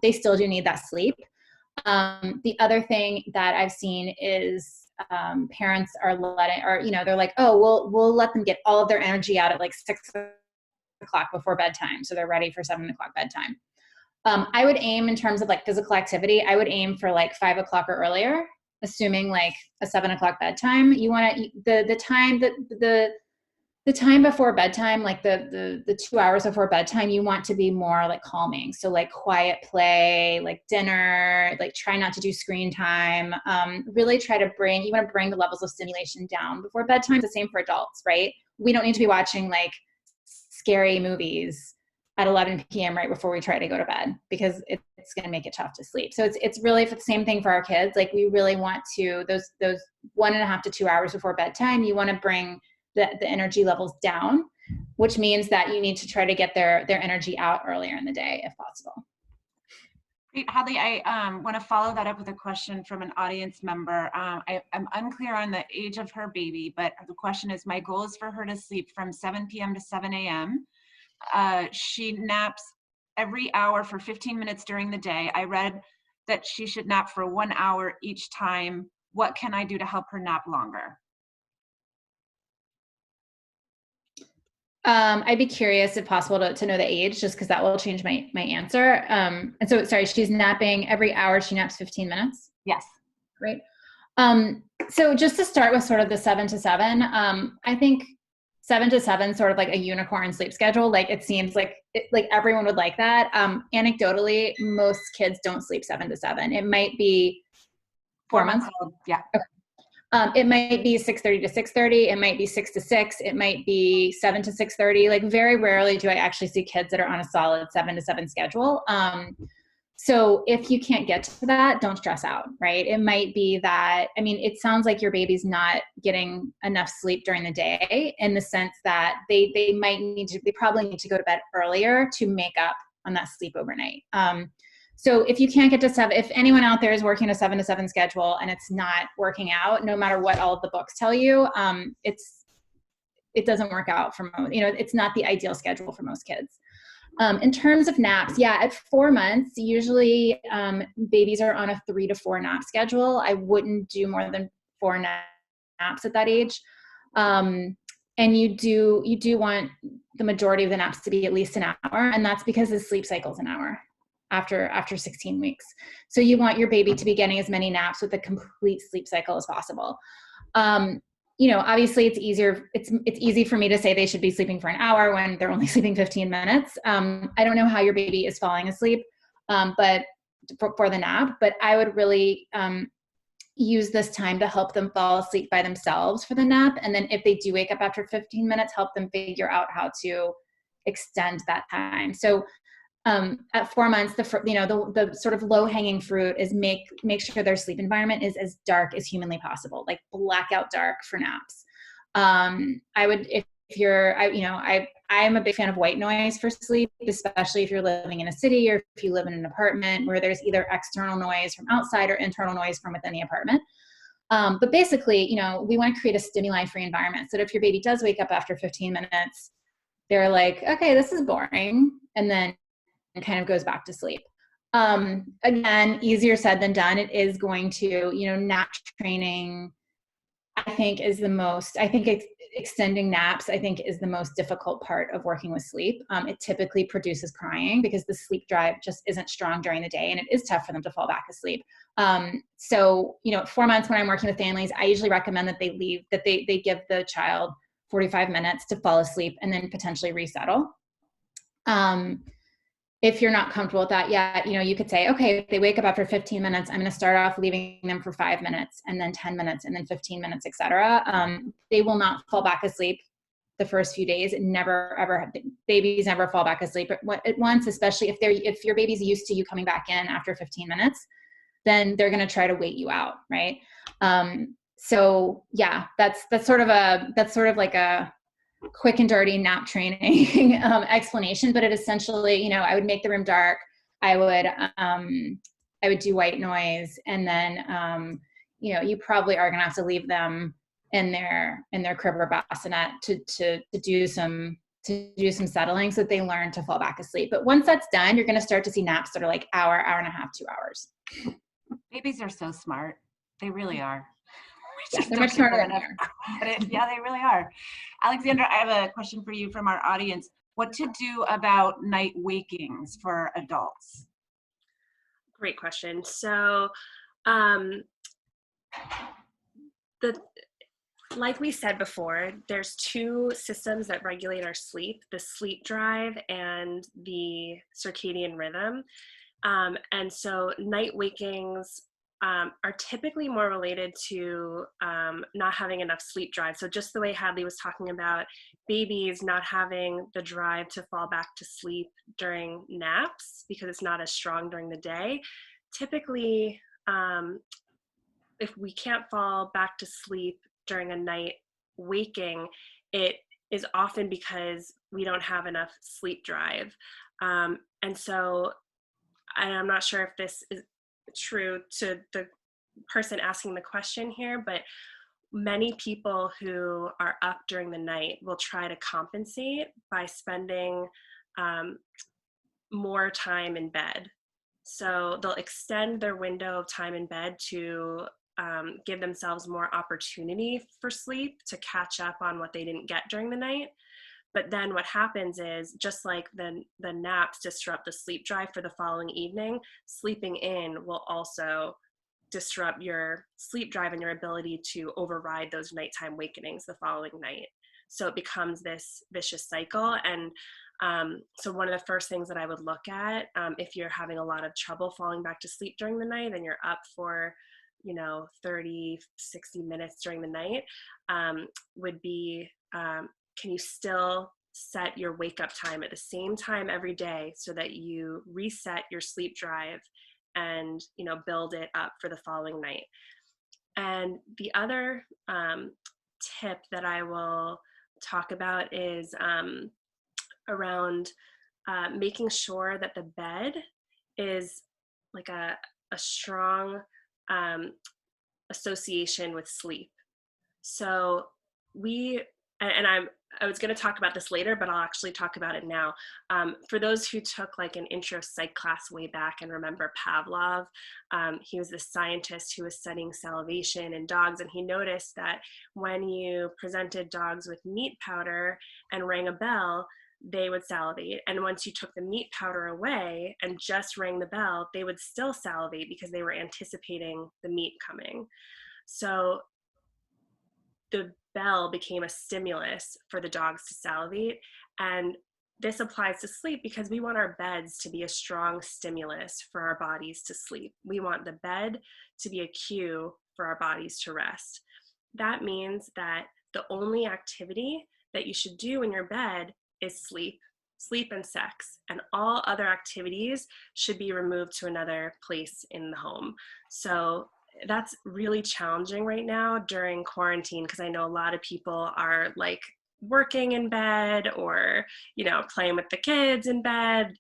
They still do need that sleep. The other thing that I've seen is parents are they're like, oh, we'll let them get all of their energy out at like 6 o'clock before bedtime, so they're ready for 7 o'clock bedtime. I would aim, in terms of like physical activity, I would aim for like 5 o'clock or earlier, assuming like a 7 o'clock bedtime. You want to the time before bedtime, like the 2 hours before bedtime, you want to be more like calming. So like quiet play, like dinner, like try not to do screen time. Really try to you want to bring the levels of stimulation down before bedtime. It's the same for adults, right? We don't need to be watching like scary movies at 11 p.m. right before we try to go to bed, because it's going to make it tough to sleep. So it's really the same thing for our kids. Like, we really want to, those 1.5 to 2 hours before bedtime, you want to bring the energy levels down, which means that you need to try to get their energy out earlier in the day if possible. Great, Hadley, I want to follow that up with a question from an audience member. I'm unclear on the age of her baby, but the question is, my goal is for her to sleep from 7 p.m. to 7 a.m. She naps every hour for 15 minutes during the day. I read that she should nap for 1 hour each time. What can I do to help her nap longer? I'd be curious, if possible, to know the age, just because that will change my answer. And so, sorry, she's napping every hour. She naps 15 minutes? Yes. Great. So just to start with sort of the 7 to 7, I think 7 to 7 sort of like a unicorn sleep schedule. Like it seems like like everyone would like that. Anecdotally, most kids don't sleep 7 to 7. It might be 4 months. Old. Yeah. Okay. It might be 6:30 to 6:30. It might be 6 to 6. It might be 7 to 6:30. Like very rarely do I actually see kids that are on a solid 7 to 7 schedule. So if you can't get to that, don't stress out, right? It might be that, I mean, it sounds like your baby's not getting enough sleep during the day in the sense that they probably need to go to bed earlier to make up on that sleep overnight. So if you can't get to 7, if anyone out there is working a 7 to 7 schedule and it's not working out, no matter what all of the books tell you, it doesn't work out for most, it's not the ideal schedule for most kids. In terms of naps, yeah, at 4 months, usually babies are on a 3 to 4 nap schedule. I wouldn't do more than 4 naps at that age. And you do want the majority of the naps to be at least an hour, and that's because the sleep cycle is an hour after 16 weeks. So you want your baby to be getting as many naps with a complete sleep cycle as possible. Obviously it's easy for me to say they should be sleeping for an hour when they're only sleeping 15 minutes. I don't know how your baby is falling asleep, but for the nap, but I would really use this time to help them fall asleep by themselves for the nap. And then if they do wake up after 15 minutes, help them figure out how to extend that time. So at 4 months, the sort of low hanging fruit is make sure their sleep environment is as dark as humanly possible, like blackout dark for naps. I would, I'm a big fan of white noise for sleep, especially if you're living in a city or if you live in an apartment where there's either external noise from outside or internal noise from within the apartment. But basically, we want to create a stimuli-free environment so that if your baby does wake up after 15 minutes, they're like, okay, this is boring. And then kind of goes back to sleep. Again, easier said than done. It is going to, nap training, extending naps, is the most difficult part of working with sleep. It typically produces crying because the sleep drive just isn't strong during the day and it is tough for them to fall back asleep. So, at 4 months when I'm working with families, I usually recommend that they give the child 45 minutes to fall asleep and then potentially resettle. If you're not comfortable with that yet, you could say, okay, if they wake up after 15 minutes, I'm going to start off leaving them for 5 minutes and then 10 minutes and then 15 minutes, et cetera. They will not fall back asleep the first few days. Babies never fall back asleep at once, especially if your baby's used to you coming back in after 15 minutes, then they're going to try to wait you out. Right. So yeah, that's sort of like a quick and dirty nap training explanation, but it essentially, I would make the room dark. I would do white noise, and then you probably are gonna have to leave them in their crib or bassinet to do some settling so that they learn to fall back asleep. But once that's done, you're gonna start to see naps that are like hour and a half, 2 hours. Babies are so smart. They really are. Yeah, they're much smarter than Yeah, they really are. Alexandra, I have a question for you from our audience. What to do about night wakings for adults? Great question. So, like we said before, there's 2 systems that regulate our sleep, the sleep drive and the circadian rhythm. And so night wakings are typically more related to not having enough sleep drive. So just the way Hadley was talking about babies not having the drive to fall back to sleep during naps because it's not as strong during the day. Typically, if we can't fall back to sleep during a night waking, it is often because we don't have enough sleep drive. And so I'm not sure if this is true to the person asking the question here, but many people who are up during the night will try to compensate by spending more time in bed. So they'll extend their window of time in bed to give themselves more opportunity for sleep to catch up on what they didn't get during the night. But then what happens is, just like the naps disrupt the sleep drive for the following evening, sleeping in will also disrupt your sleep drive and your ability to override those nighttime awakenings the following night. So it becomes this vicious cycle. And so one of the first things that I would look at, if you're having a lot of trouble falling back to sleep during the night and you're up for 30, 60 minutes during the night, would be, can you still set your wake up time at the same time every day so that you reset your sleep drive and build it up for the following night. And the other tip that I will talk about is around making sure that the bed is like a strong association with sleep. So I was going to talk about this later, but I'll actually talk about it now. For those who took like an intro psych class way back and remember Pavlov, he was this scientist who was studying salivation in dogs, and he noticed that when you presented dogs with meat powder and rang a bell, they would salivate. And once you took the meat powder away and just rang the bell, they would still salivate because they were anticipating the meat coming. So the bell became a stimulus for the dogs to salivate. And this applies to sleep because we want our beds to be a strong stimulus for our bodies to sleep. We want the bed to be a cue for our bodies to rest. That means that the only activity that you should do in your bed is sleep and sex, and all other activities should be removed to another place in the home. So that's really challenging right now during quarantine, because I know a lot of people are like working in bed or playing with the kids in bed,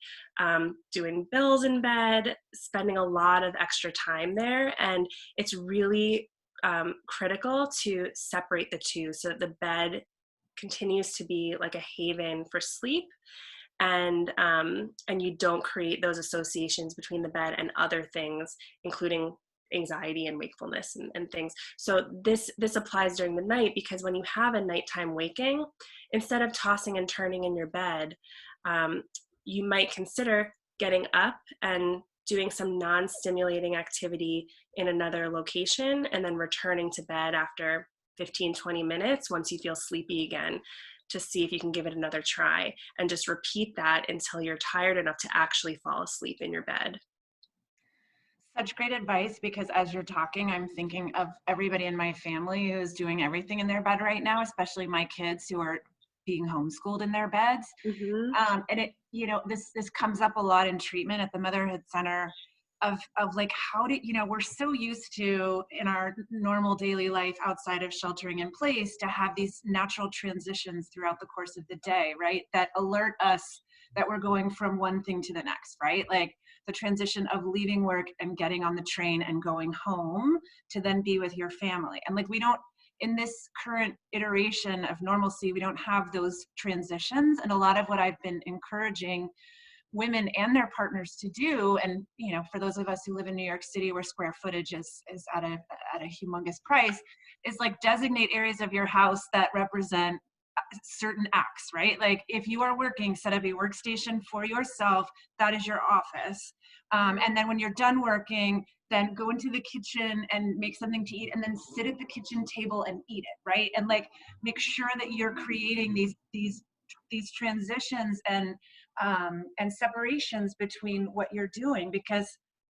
doing bills in bed, spending a lot of extra time there. And it's really critical to separate the two so that the bed continues to be like a haven for sleep, and you don't create those associations between the bed and other things, including anxiety and wakefulness and things. So this applies during the night, because when you have a nighttime waking, instead of tossing and turning in your bed, you might consider getting up and doing some non-stimulating activity in another location, and then returning to bed after 15-20 minutes once you feel sleepy again, to see if you can give it another try, and just repeat that until you're tired enough to actually fall asleep in your bed. Such great advice, because as you're talking, I'm thinking of everybody in my family who is doing everything in their bed right now, especially my kids who are being homeschooled in their beds. Mm-hmm. And it, this comes up a lot in treatment at the Motherhood Center of like, how do, we're so used to in our normal daily life outside of sheltering in place to have these natural transitions throughout the course of the day, right? That alert us that we're going from one thing to the next, right? Like the transition of leaving work and getting on the train and going home to then be with your family. And like, we don't, in this current iteration of normalcy, we don't have those transitions. And a lot of what I've been encouraging women and their partners to do, and for those of us who live in New York City where square footage is at a humongous price, is like designate areas of your house that represent certain acts, right? Like if you are working, set up a workstation for yourself, that is your office. And then when you're done working, then go into the kitchen and make something to eat, and then sit at the kitchen table and eat it, right? And like make sure that you're creating these transitions and separations between what you're doing, because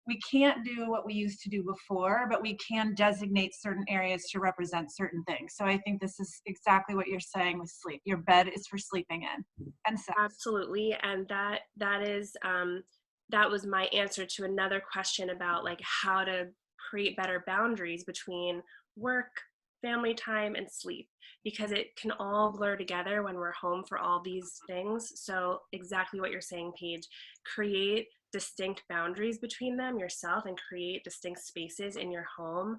we can't do what we used to do before, but we can designate certain areas to represent certain things. So I think this is exactly what you're saying with sleep. Your bed is for sleeping in, and sex. Absolutely. And that is that was my answer to another question about like how to create better boundaries between work, family time, and sleep, because it can all blur together when we're home for all these things. So exactly what you're saying, Paige, create distinct boundaries between them yourself, and create distinct spaces in your home,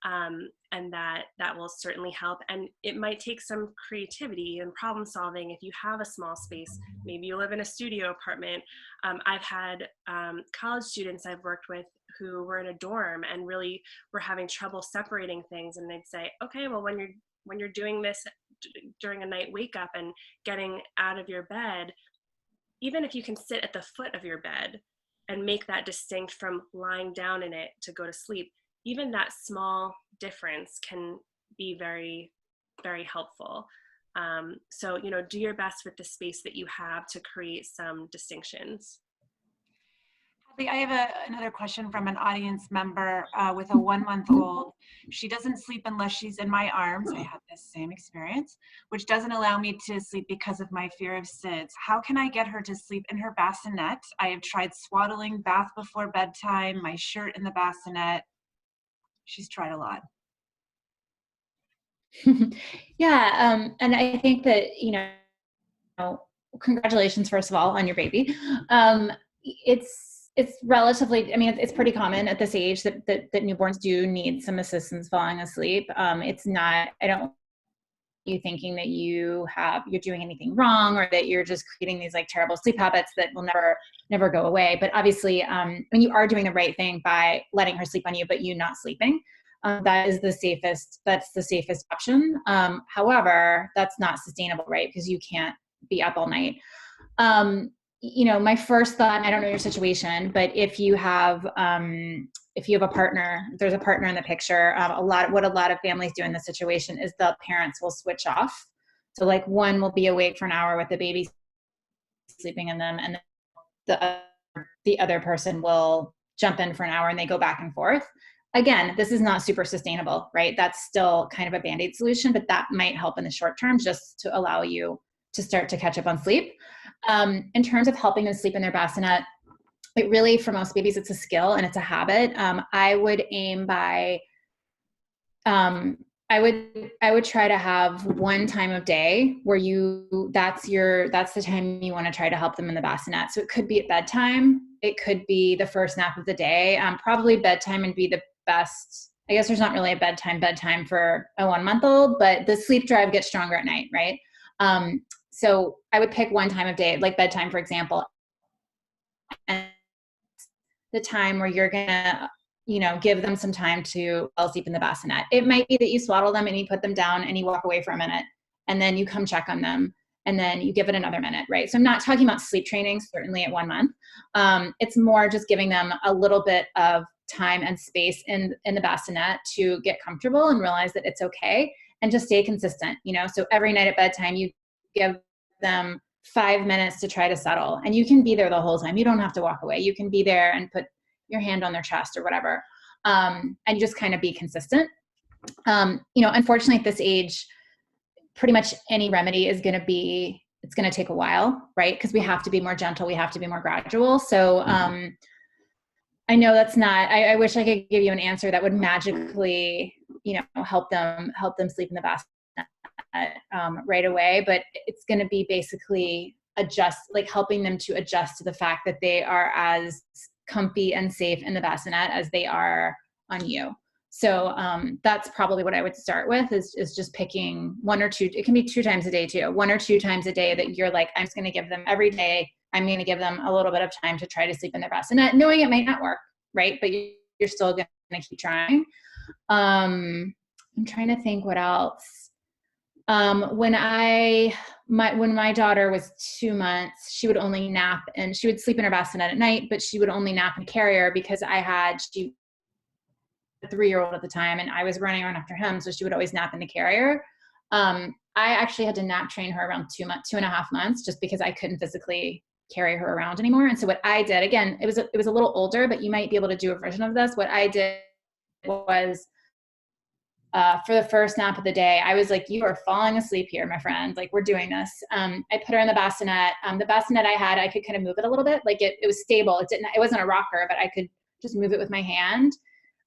and that will certainly help. And it might take some creativity and problem solving if you have a small space. Maybe you live in a studio apartment. I've had college students I've worked with who were in a dorm and really were having trouble separating things, and they'd say, okay, well, when you're doing this during a night wake up and getting out of your bed, even if you can sit at the foot of your bed and make that distinct from lying down in it to go to sleep, even that small difference can be very, very helpful. So, do your best with the space that you have to create some distinctions. I have another question from an audience member with a 1-month-old. She doesn't sleep unless she's in my arms. I had this same experience, which doesn't allow me to sleep because of my fear of SIDS. How can I get her to sleep in her bassinet? I have tried swaddling, bath before bedtime, my shirt in the bassinet. She's tried a lot. Yeah, and I think that, congratulations, first of all, on your baby. It's relatively, I mean, it's pretty common at this age that newborns do need some assistance falling asleep. It's not, I don't want you thinking that you're doing anything wrong or that you're just creating these like terrible sleep habits that will never go away. But obviously, when you are doing the right thing by letting her sleep on you, but you not sleeping, that's the safest option. However, that's not sustainable, right? Because you can't be up all night. My first thought, I don't know your situation, but if you have a partner, if there's a partner in the picture, what a lot of families do in this situation is the parents will switch off. So like one will be awake for an hour with the baby sleeping in them, and the other person will jump in for an hour and they go back and forth. Again, this is not super sustainable, right? That's still kind of a Band-Aid solution, but that might help in the short term just to allow you to start to catch up on sleep. In terms of helping them sleep in their bassinet, it really, for most babies, it's a skill and it's a habit. I would aim by, I would try to have one time of day where that's the time you want to try to help them in the bassinet. So it could be at bedtime. It could be the first nap of the day. Probably bedtime would be the best. I guess there's not really a bedtime for a 1-month-old, but the sleep drive gets stronger at night, right? So I would pick one time of day, like bedtime, for example, and the time where you're gonna, give them some time to fall asleep in the bassinet. It might be that you swaddle them and you put them down and you walk away for a minute, and then you come check on them, and then you give it another minute, right? So I'm not talking about sleep training, certainly at 1 month. It's more just giving them a little bit of time and space in the bassinet to get comfortable and realize that it's okay, and just stay consistent. So every night at bedtime, you give them 5 minutes to try to settle, and you can be there the whole time. You don't have to walk away. You can be there and put your hand on their chest or whatever. And you just kind of be consistent. Unfortunately at this age, pretty much any remedy it's going to take a while, right? Because we have to be more gentle. We have to be more gradual. So, I know that's not, I wish I could give you an answer that would magically, help them sleep in the bassinet right away, but it's going to be basically helping them to adjust to the fact that they are as comfy and safe in the bassinet as they are on you. So that's probably what I would start with is just picking one or two. It can be 2 times a day too, 1 or 2 times a day that you're like, I'm just going to give them every day. I'm going to give them a little bit of time to try to sleep in their bassinet, knowing it might not work, right? But you're still going to keep trying. I'm trying to think what else. When my daughter was 2 months, she would only nap, and she would sleep in her bassinet at night, but she would only nap in carrier because she a 3-year-old at the time, and I was running around after him, so she would always nap in the carrier. I actually had to nap train her around 2.5 months, just because I couldn't physically carry her around anymore. And so what I did, again, it was a little older, but you might be able to do a version of this. What I did was, for the first nap of the day, I was like, you are falling asleep here, my friend. Like, we're doing this. I put her in the bassinet. The bassinet I had, I could kind of move it a little bit. Like it was stable. It wasn't a rocker, but I could just move it with my hand.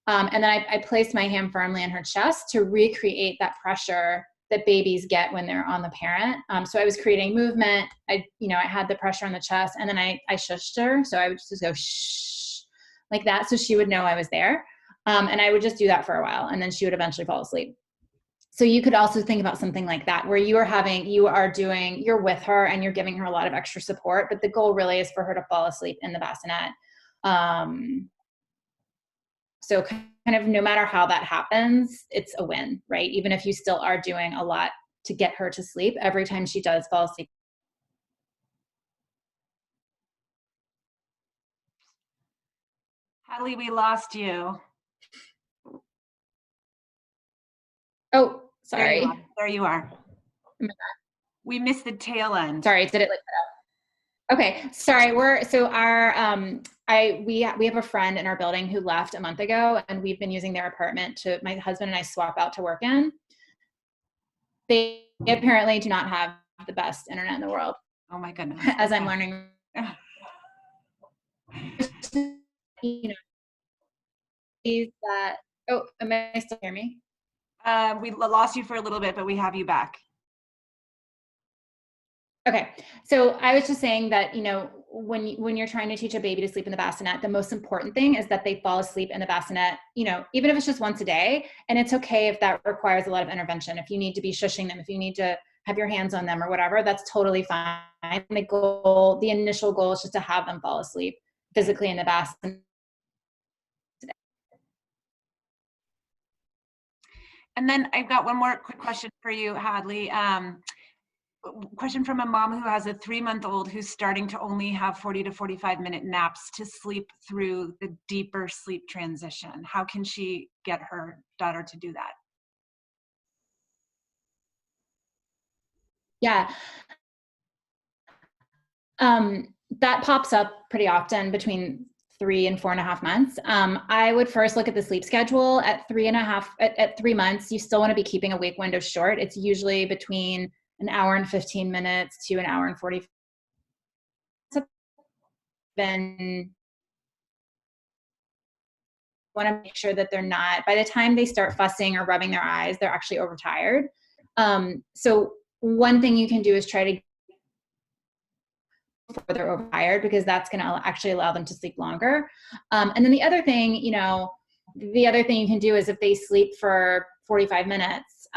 And then I placed my hand firmly on her chest to recreate that pressure that babies get when they're on the parent. So I was creating movement. I had the pressure on the chest, and then I shushed her. So I would just go shh like that, so she would know I was there. And I would just do that for a while, and then she would eventually fall asleep. So you could also think about something like that, where you're with her and you're giving her a lot of extra support, but the goal really is for her to fall asleep in the bassinet. So kind of no matter how that happens, it's a win, right? Even if you still are doing a lot to get her to sleep, every time she does fall asleep. Hadley, we lost you. Sorry. There you are. We missed the tail end. Sorry, did it like that? Okay, sorry. We have a friend in our building who left a month ago, and we've been using their apartment to my husband and I swap out to work in. They apparently do not have the best internet in the world. Oh my goodness. As I'm learning. You know, that, oh, am I still hear me? We lost you for a little bit, but we have you back. Okay, so I was just saying that, you know, when you're trying to teach a baby to sleep in the bassinet, the most important thing is that they fall asleep in the bassinet, you know, even if it's just once a day. And it's okay if that requires a lot of intervention. If you need to be shushing them, if you need to have your hands on them or whatever, that's totally fine. The initial goal is just to have them fall asleep physically in the bassinet. And then I've got one more quick question for you, Hadley. Question from a mom who has a 3-month-old who's starting to only have 40 to 45-minute naps to sleep through the deeper sleep transition. How can she get her daughter to do that? Yeah. That pops up pretty often between 3 and 4.5 months. I would first look at the sleep schedule at 3 months. You still want to be keeping a wake window short. It's usually between an hour and 15 minutes to an hour and 40. Then want to make sure that they're not, by the time they start fussing or rubbing their eyes, they're actually overtired. So one thing you can do is try to before they're overtired, because that's going to actually allow them to sleep longer. And then the other thing you can do is if they sleep for 45 minutes,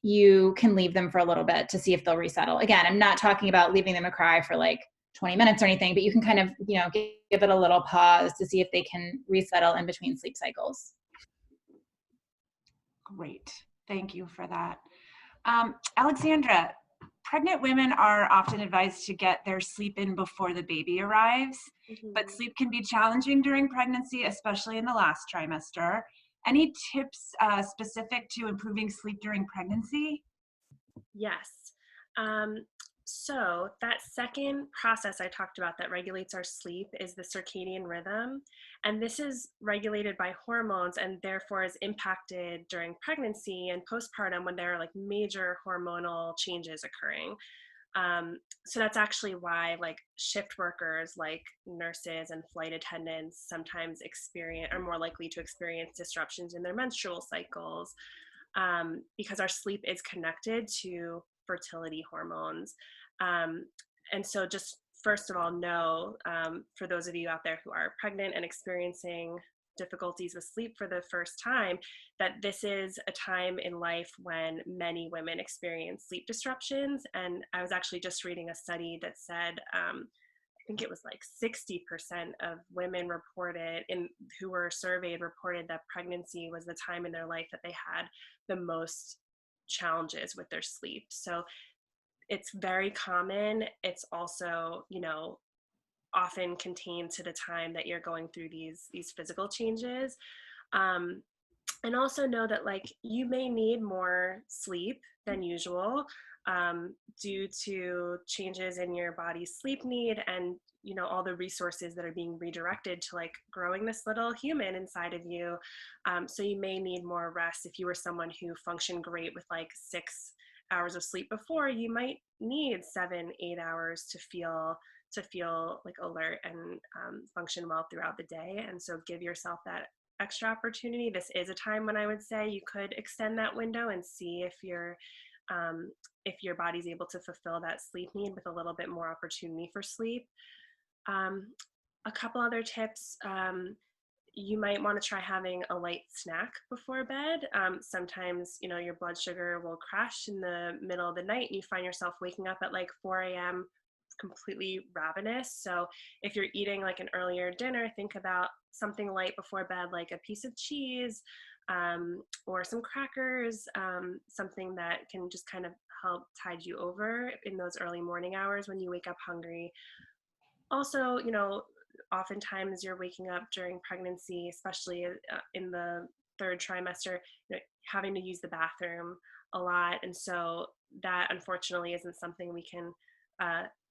you can leave them for a little bit to see if they'll resettle. Again, I'm not talking about leaving them to cry for like 20 minutes or anything, but you can kind of, give it a little pause to see if they can resettle in between sleep cycles. Great. Thank you for that. Alexandra, pregnant women are often advised to get their sleep in before the baby arrives, but sleep can be challenging during pregnancy, especially in the last trimester. Any tips specific to improving sleep during pregnancy? Yes. So that second process I talked about that regulates our sleep is the circadian rhythm. And this is regulated by hormones and therefore is impacted during pregnancy and postpartum when there are like major hormonal changes occurring. So that's actually why like shift workers like nurses and flight attendants sometimes are more likely to experience disruptions in their menstrual cycles, because our sleep is connected to fertility hormones. And so just first of all, know, for those of you out there who are pregnant and experiencing difficulties with sleep for the first time, that this is a time in life when many women experience sleep disruptions. And I was actually just reading a study that said, I think it was like 60% of women who were surveyed reported that pregnancy was the time in their life that they had the most challenges with their sleep. So it's very common. It's also, often contained to the time that you're going through these physical changes. And also know that like you may need more sleep than usual, due to changes in your body's sleep need and all the resources that are being redirected to like growing this little human inside of you. So you may need more rest. If you were someone who functioned great with like 6 hours of sleep before, you might need 7-8 hours to feel like alert and function well throughout the day. And so give yourself that extra opportunity. This is a time when I would say you could extend that window and see if your body's able to fulfill that sleep need with a little bit more opportunity for sleep. A couple other tips. You might want to try having a light snack before bed. Sometimes, your blood sugar will crash in the middle of the night and you find yourself waking up at like 4 a.m. completely ravenous. So if you're eating like an earlier dinner, think about something light before bed, like a piece of cheese, or some crackers, something that can just kind of help tide you over in those early morning hours when you wake up hungry. Also, oftentimes you're waking up during pregnancy, especially in the third trimester, having to use the bathroom a lot. And so that unfortunately isn't something we can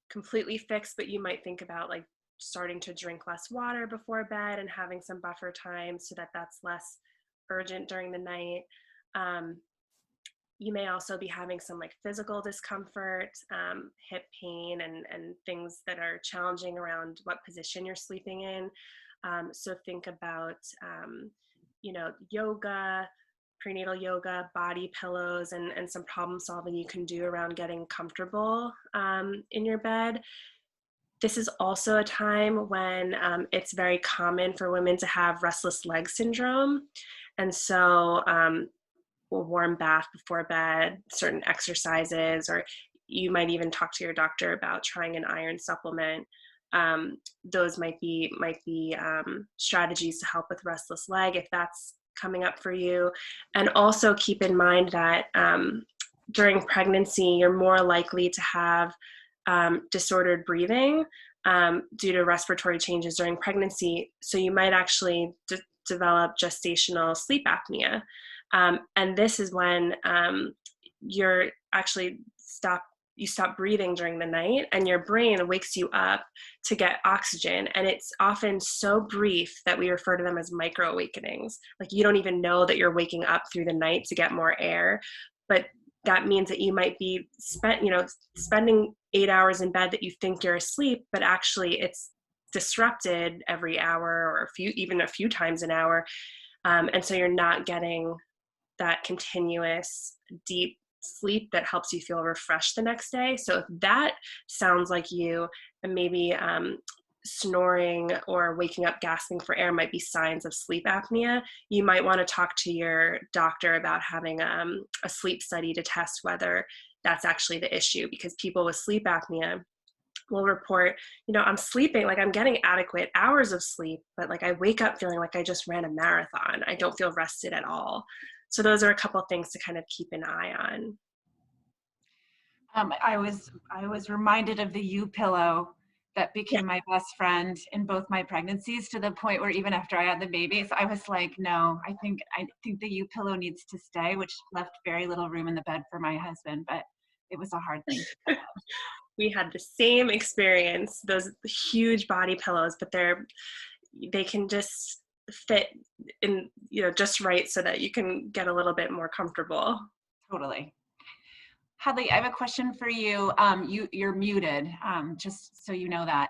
completely fix, but you might think about like starting to drink less water before bed and having some buffer time so that that's less urgent during the night. You may also be having some like physical discomfort, hip pain, and things that are challenging around what position you're sleeping in. So think about, yoga, prenatal yoga, body pillows, and some problem solving you can do around getting comfortable in your bed. This is also a time when it's very common for women to have restless leg syndrome. And so a warm bath before bed, certain exercises, or you might even talk to your doctor about trying an iron supplement. Those might be strategies to help with restless leg if that's coming up for you. And also keep in mind that during pregnancy, you're more likely to have disordered breathing due to respiratory changes during pregnancy. So you might actually develop gestational sleep apnea. And this is when you're actually you stop breathing during the night, and your brain wakes you up to get oxygen. And it's often so brief that we refer to them as micro awakenings. Like you don't even know that you're waking up through the night to get more air, but that means that you might be spending 8 hours in bed that you think you're asleep, but actually it's disrupted every hour or even a few times an hour. And so you're not getting that continuous deep sleep that helps you feel refreshed the next day. So if that sounds like you, and maybe snoring or waking up gasping for air might be signs of sleep apnea, you might want to talk to your doctor about having a sleep study to test whether that's actually the issue, because people with sleep apnea will report, I'm sleeping, like I'm getting adequate hours of sleep, but like I wake up feeling like I just ran a marathon. I don't feel rested at all. So those are a couple of things to kind of keep an eye on. I was reminded of the U pillow that became my best friend in both my pregnancies, to the point where even after I had the babies, I was like, no, I think the U pillow needs to stay, which left very little room in the bed for my husband, but it was a hard thing to get out. We had the same experience, those huge body pillows, but they can just fit in, just right so that you can get a little bit more comfortable. Totally. Hadley, I have a question for you. You're muted, just so you know that.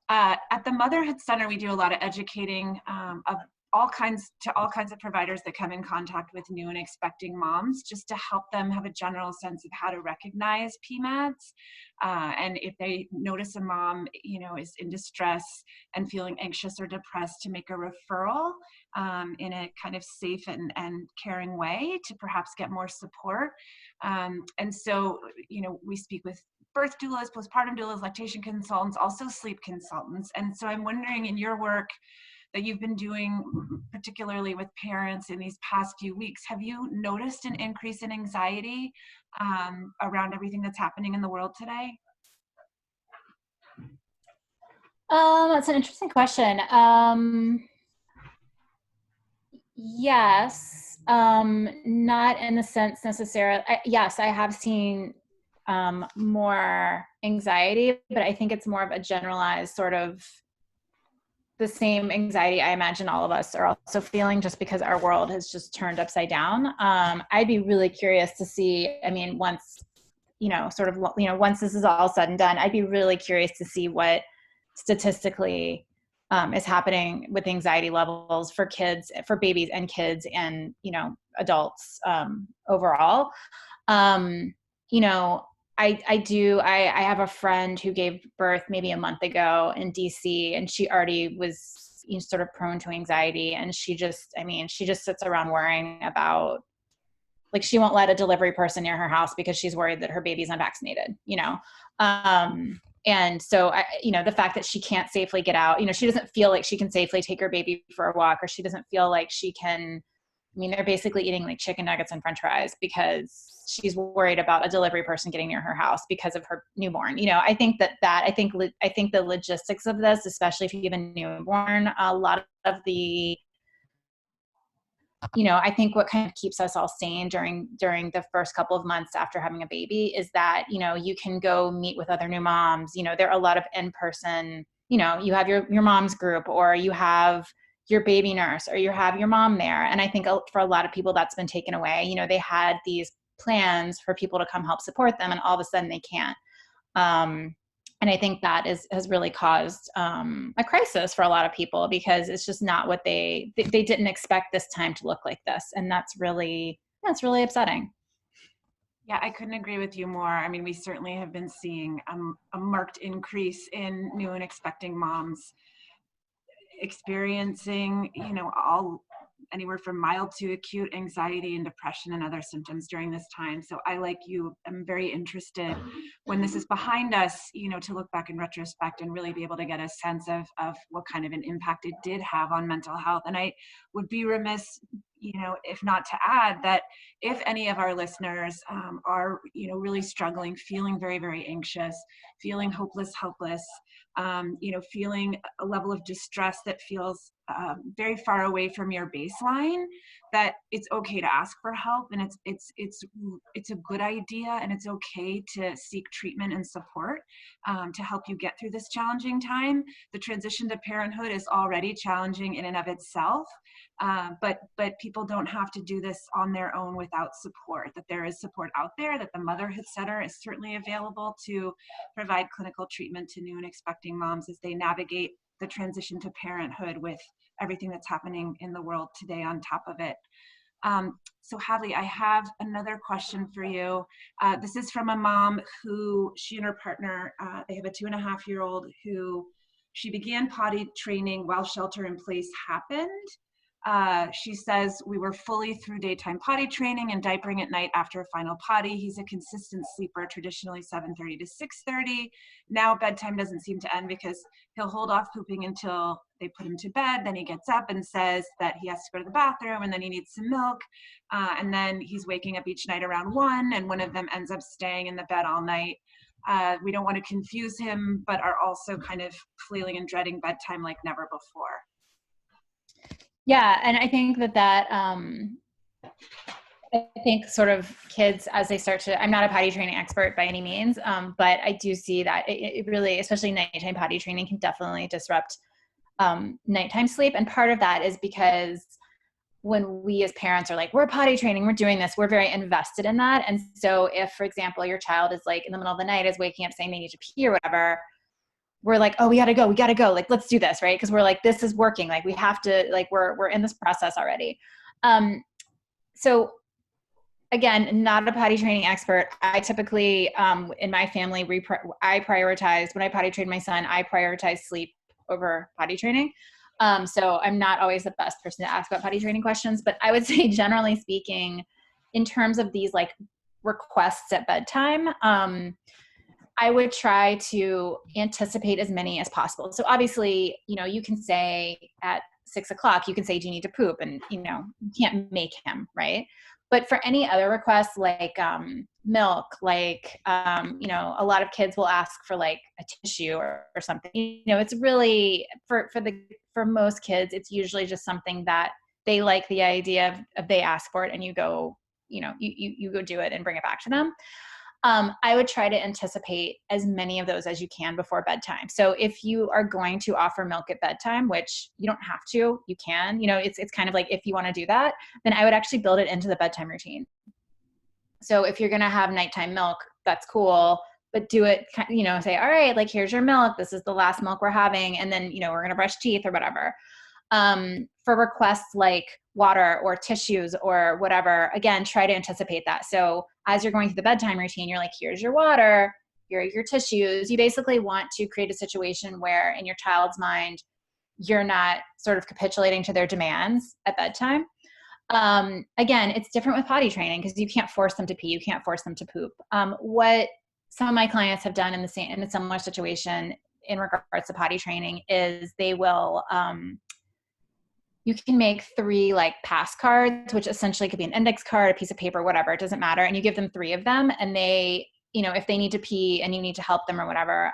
At the Motherhood Center, we do a lot of educating of all kinds of providers that come in contact with new and expecting moms, just to help them have a general sense of how to recognize PMADS. And if they notice a mom, is in distress and feeling anxious or depressed, to make a referral in a kind of safe and caring way to perhaps get more support. And so, we speak with birth doulas, postpartum doulas, lactation consultants, also sleep consultants. And so I'm wondering, in your work that you've been doing, particularly with parents in these past few weeks, have you noticed an increase in anxiety around everything that's happening in the world today? That's an interesting question. Yes, not in the sense necessarily. Yes, I have seen more anxiety, but I think it's more of a generalized sort of the same anxiety I imagine all of us are also feeling, just because our world has just turned upside down. I'd be really curious to see, once, once this is all said and done, I'd be really curious to see what statistically is happening with anxiety levels for kids, for babies and kids and, adults overall. I have a friend who gave birth maybe a month ago in DC, and she already was sort of prone to anxiety. And she just sits around worrying about, like, she won't let a delivery person near her house because she's worried that her baby's unvaccinated, and so, the fact that she can't safely get out, she doesn't feel like she can safely take her baby for a walk, or she doesn't feel like she can, they're basically eating like chicken nuggets and French fries because she's worried about a delivery person getting near her house because of her newborn. I think I think the logistics of this, especially if you have a newborn, a lot of the I think what kind of keeps us all sane during the first couple of months after having a baby is that, you can go meet with other new moms. There are a lot of in-person, you have your mom's group, or you have your baby nurse, or you have your mom there. And I think for a lot of people that's been taken away. They had these plans for people to come help support them, and all of a sudden they can't. And I think that has really caused a crisis for a lot of people, because it's just not what they didn't expect this time to look like this. And that's really upsetting. Yeah, I couldn't agree with you more. I mean, we certainly have been seeing a marked increase in new and expecting moms experiencing, all anywhere from mild to acute anxiety and depression and other symptoms during this time. So I, like you, am very interested when this is behind us, to look back in retrospect and really be able to get a sense of what kind of an impact it did have on mental health. And I would be remiss, if not to add that if any of our listeners are, really struggling, feeling very, very anxious, feeling hopeless, helpless, feeling a level of distress that feels very far away from your baseline, that it's okay to ask for help, and it's a good idea, and it's okay to seek treatment and support to help you get through this challenging time. The transition to parenthood is already challenging in and of itself, but people don't have to do this on their own without support. That there is support out there, that the Motherhood Center is certainly available to provide clinical treatment to new and expecting moms as they navigate the transition to parenthood with everything that's happening in the world today on top of it. So Hadley, I have another question for you. This is from a mom who, she and her partner, they have a 2.5-year-old who she began potty training while shelter in place happened. She says, we were fully through daytime potty training and diapering at night after a final potty. He's a consistent sleeper, traditionally 7:30 to 6:30. Now bedtime doesn't seem to end because he'll hold off pooping until they put him to bed. Then he gets up and says that he has to go to the bathroom, and then he needs some milk. And then he's waking up each night around 1, and one of them ends up staying in the bed all night. We don't want to confuse him, but are also kind of flailing and dreading bedtime like never before. Yeah. And I think that I think sort of kids, as they start to, I'm not a potty training expert by any means, but I do see that it really, especially nighttime potty training, can definitely disrupt nighttime sleep. And part of that is because when we as parents are like, we're potty training, we're doing this, we're very invested in that. And so if, for example, your child is like in the middle of the night is waking up saying they need to pee or whatever, we're like, oh, we gotta go. Like, let's do this. Right. Cause we're like, this is working. Like we have to, like, we're in this process already. So again, not a potty training expert. I typically, in my family, I prioritize, when I potty train my son, I prioritize sleep over potty training. So I'm not always the best person to ask about potty training questions, but I would say, generally speaking, in terms of these like requests at bedtime, I would try to anticipate as many as possible. So obviously, you can say at 6 o'clock, you can say, do you need to poop? And, you can't make him, right? But for any other requests like milk, like, a lot of kids will ask for like a tissue or something. It's really, for most kids, it's usually just something that they like the idea of they ask for it, and you go, you go do it and bring it back to them. I would try to anticipate as many of those as you can before bedtime. So if you are going to offer milk at bedtime, which you don't have to, you can, it's kind of like, if you want to do that, then I would actually build it into the bedtime routine. So if you're going to have nighttime milk, that's cool, but do it, say, all right, like, here's your milk. This is the last milk we're having. And then, we're going to brush teeth or whatever. For requests like water or tissues or whatever, again, try to anticipate that. So as you're going through the bedtime routine, you're like, here's your water, here are your tissues. You basically want to create a situation where in your child's mind, you're not sort of capitulating to their demands at bedtime. Again, it's different with potty training because you can't force them to pee. You can't force them to poop. What some of my clients have done in a similar situation in regards to potty training is they will, you can make 3 like pass cards, which essentially could be an index card, a piece of paper, whatever, it doesn't matter. And you give them 3 of them, and they, if they need to pee and you need to help them or whatever,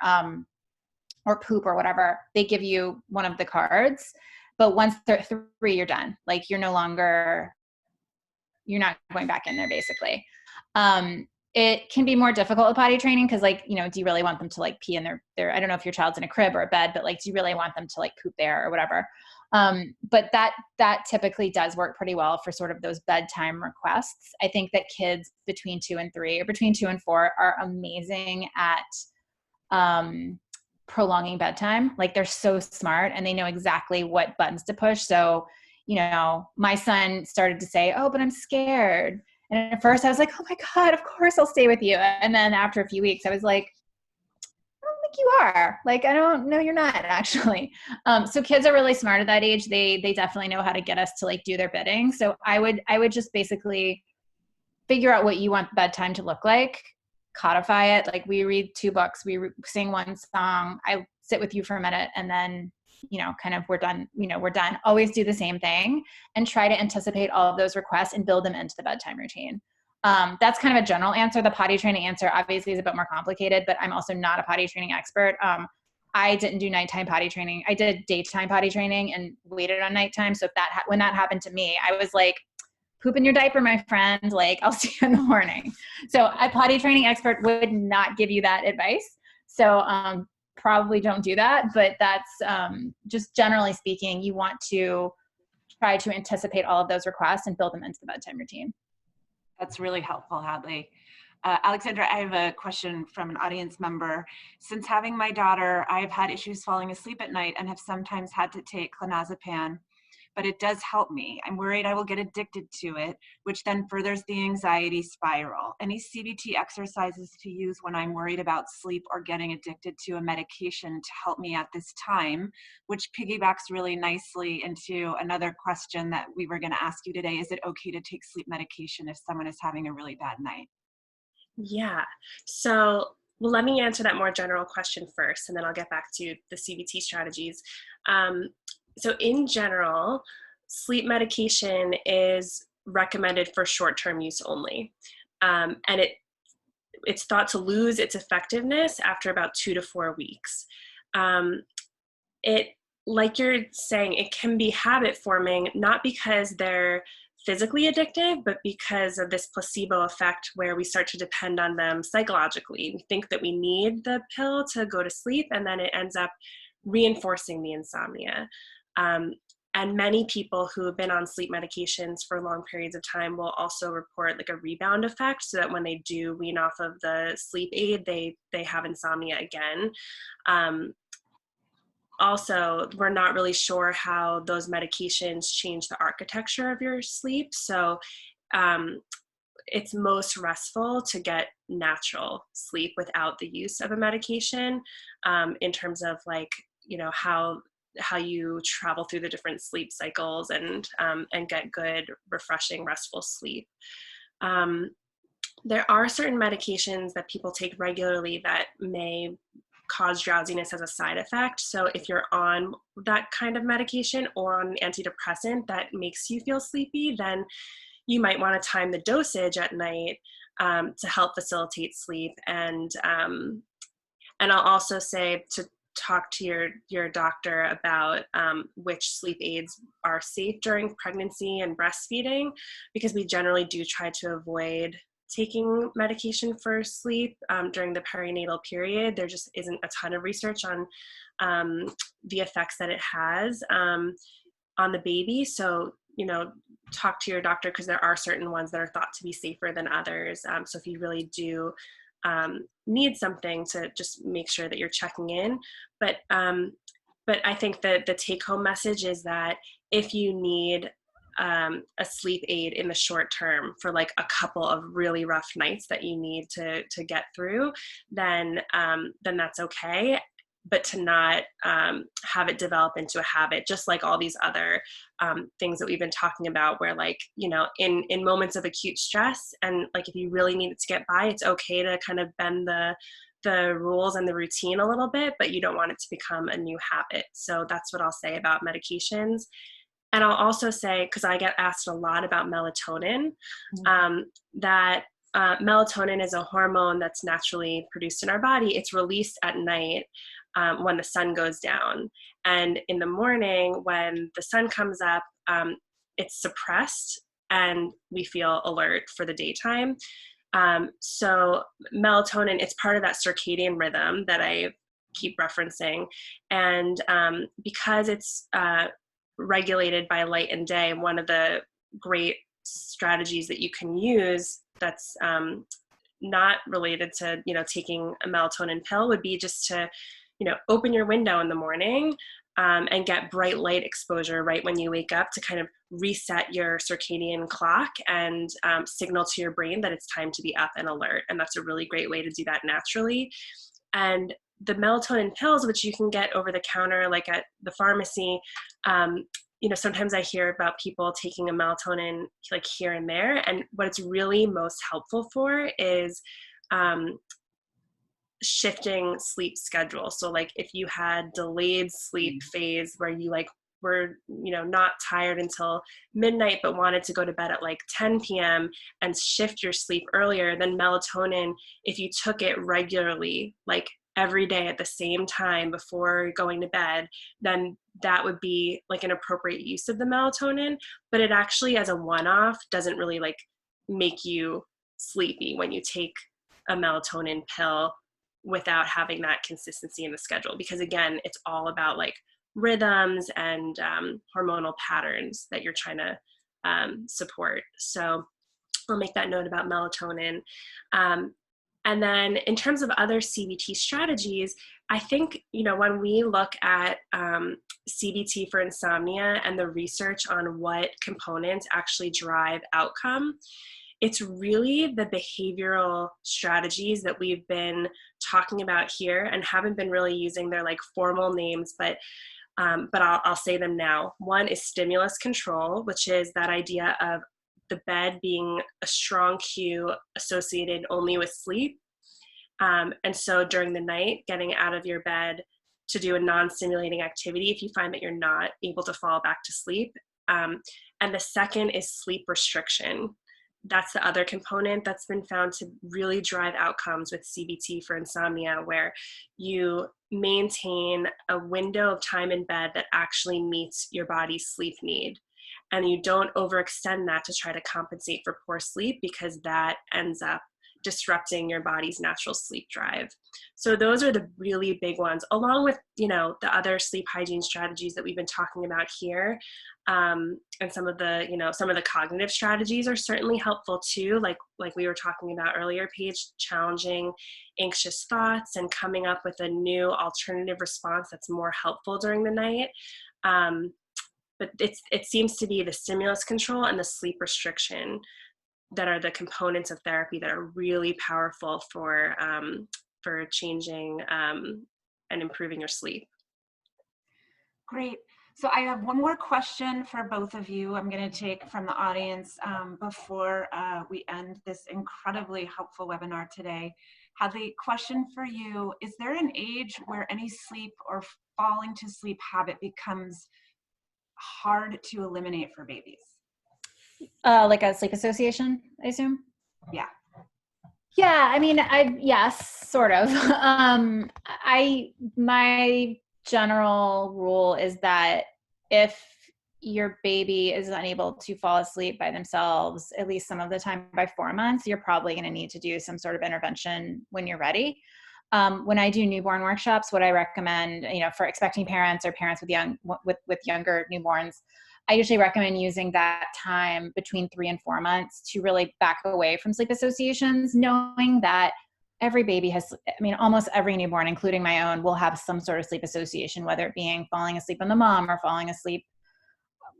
or poop or whatever, they give you one of the cards. But once they're 3, you're done. Like, you're no longer you're not going back in there basically. It can be more difficult with potty training because like, you know, do you really want them to like pee in their, I don't know if your child's in a crib or a bed, but like, do you really want them to like poop there or whatever? But that typically does work pretty well for sort of those bedtime requests. I think that kids between 2 and 3 or between 2 and 4 are amazing at prolonging bedtime. Like they're so smart and they know exactly what buttons to push. So, you know, my son started to say, "Oh, but I'm scared." And at first I was like, "Oh my God, of course I'll stay with you." And then after a few weeks, I was like, "I don't think you are. Like, I don't know, you're not actually." So kids are really smart at that age. They definitely know how to get us to like do their bidding. So I would just basically figure out what you want bedtime to look like, codify it. Like we read 2 books, we sing 1 song, I sit with you for a minute, and then, you know, kind of we're done. Always do the same thing and try to anticipate all of those requests and build them into the bedtime routine. That's kind of a general answer. The potty training answer obviously is a bit more complicated, but I'm also not a potty training expert. I didn't do nighttime potty training. I did daytime potty training and waited on nighttime. So if when that happened to me, I was like, "Poop in your diaper, my friend. Like, I'll see you in the morning." So a potty training expert would not give you that advice. So probably don't do that. But that's just generally speaking, you want to try to anticipate all of those requests and build them into the bedtime routine. That's really helpful, Hadley. Alexandra, I have a question from an audience member. Since having my daughter, I have had issues falling asleep at night and have sometimes had to take clonazepam, but it does help me. I'm worried I will get addicted to it, which then furthers the anxiety spiral. Any CBT exercises to use when I'm worried about sleep or getting addicted to a medication to help me at this time, which piggybacks really nicely into another question that we were going to ask you today. Is it okay to take sleep medication if someone is having a really bad night? Yeah. So, well, let me answer that more general question first, and then I'll get back to the CBT strategies. So in general, sleep medication is recommended for short-term use only. And it's thought to lose its effectiveness after about 2 to 4 weeks. It, like you're saying, it can be habit forming, not because they're physically addictive, but because of this placebo effect where we start to depend on them psychologically. We think that we need the pill to go to sleep, and then it ends up reinforcing the insomnia. And many people who have been on sleep medications for long periods of time will also report like a rebound effect, so that when they do wean off of the sleep aid, they have insomnia again. Also, we're not really sure how those medications change the architecture of your sleep. So it's most restful to get natural sleep without the use of a medication, in terms of like, you know, how you travel through the different sleep cycles and get good, refreshing, restful sleep. There are certain medications that people take regularly that may cause drowsiness as a side effect. So if you're on that kind of medication or on an antidepressant that makes you feel sleepy, then you might want to time the dosage at night to help facilitate sleep. And I'll also say to talk to your doctor about which sleep aids are safe during pregnancy and breastfeeding, because we generally do try to avoid taking medication for sleep during the perinatal period. There just isn't a ton of research on the effects that it has on the baby. So, you know, talk to your doctor, because there are certain ones that are thought to be safer than others. So if you really do need something, to just make sure that you're checking in. But I think that the take-home message is that if you need a sleep aid in the short term for like a couple of really rough nights that you need to get through, then that's okay. But to not have it develop into a habit, just like all these other things that we've been talking about, where like, you know, in moments of acute stress, and like if you really need it to get by, it's okay to kind of bend the rules and the routine a little bit, but you don't want it to become a new habit. So that's what I'll say about medications. And I'll also say, because I get asked a lot about melatonin, that melatonin is a hormone that's naturally produced in our body. It's released at night when the sun goes down. And in the morning, when the sun comes up, it's suppressed and we feel alert for the daytime. So melatonin, it's part of that circadian rhythm that I keep referencing. And because it's regulated by light and day, one of the great strategies that you can use that's not related to, taking a melatonin pill would be just to, open your window in the morning and get bright light exposure right when you wake up to kind of reset your circadian clock and signal to your brain that it's time to be up and alert. And that's a really great way to do that naturally. And the melatonin pills, which you can get over the counter, like at the pharmacy, sometimes I hear about people taking a melatonin like here and there. And what it's really most helpful for is shifting sleep schedule. So like if you had delayed sleep phase where you like were, not tired until midnight, but wanted to go to bed at like 10 p.m. and shift your sleep earlier, then melatonin, if you took it regularly, like every day at the same time before going to bed, then that would be like an appropriate use of the melatonin. But it actually, as a one-off, doesn't really like make you sleepy when you take a melatonin pill without having that consistency in the schedule. Because again, it's all about like rhythms and hormonal patterns that you're trying to support. So I'll make that note about melatonin. And then in terms of other CBT strategies, I think, when we look at CBT for insomnia and the research on what components actually drive outcome, it's really the behavioral strategies that we've been talking about here and haven't been really using their like formal names, but I'll say them now. One is stimulus control, which is that idea of the bed being a strong cue associated only with sleep. And so during the night, getting out of your bed to do a non-stimulating activity if you find that you're not able to fall back to sleep. And the second is sleep restriction. That's the other component that's been found to really drive outcomes with CBT for insomnia, where you maintain a window of time in bed that actually meets your body's sleep need. And you don't overextend that to try to compensate for poor sleep, because that ends up disrupting your body's natural sleep drive. So those are the really big ones, along with, the other sleep hygiene strategies that we've been talking about here. And some of the cognitive strategies are certainly helpful too. Like we were talking about earlier, Paige, challenging anxious thoughts and coming up with a new alternative response that's more helpful during the night. But it seems to be the stimulus control and the sleep restriction that are the components of therapy that are really powerful for changing and improving your sleep. Great. So I have one more question for both of you. I'm going to take from the audience before we end this incredibly helpful webinar today. Hadley, question for you. Is there an age where any sleep or falling to sleep habit becomes hard to eliminate for babies? Like a sleep association, I assume? Yeah. Yeah, I mean, yes, sort of. My general rule is that if your baby is unable to fall asleep by themselves, at least some of the time by 4 months, you're probably going to need to do some sort of intervention when you're ready. When I do newborn workshops, what I recommend, for expecting parents or parents with younger newborns, I usually recommend using that time between 3 and 4 months to really back away from sleep associations, knowing that every baby almost every newborn, including my own, will have some sort of sleep association, whether it being falling asleep on the mom or falling asleep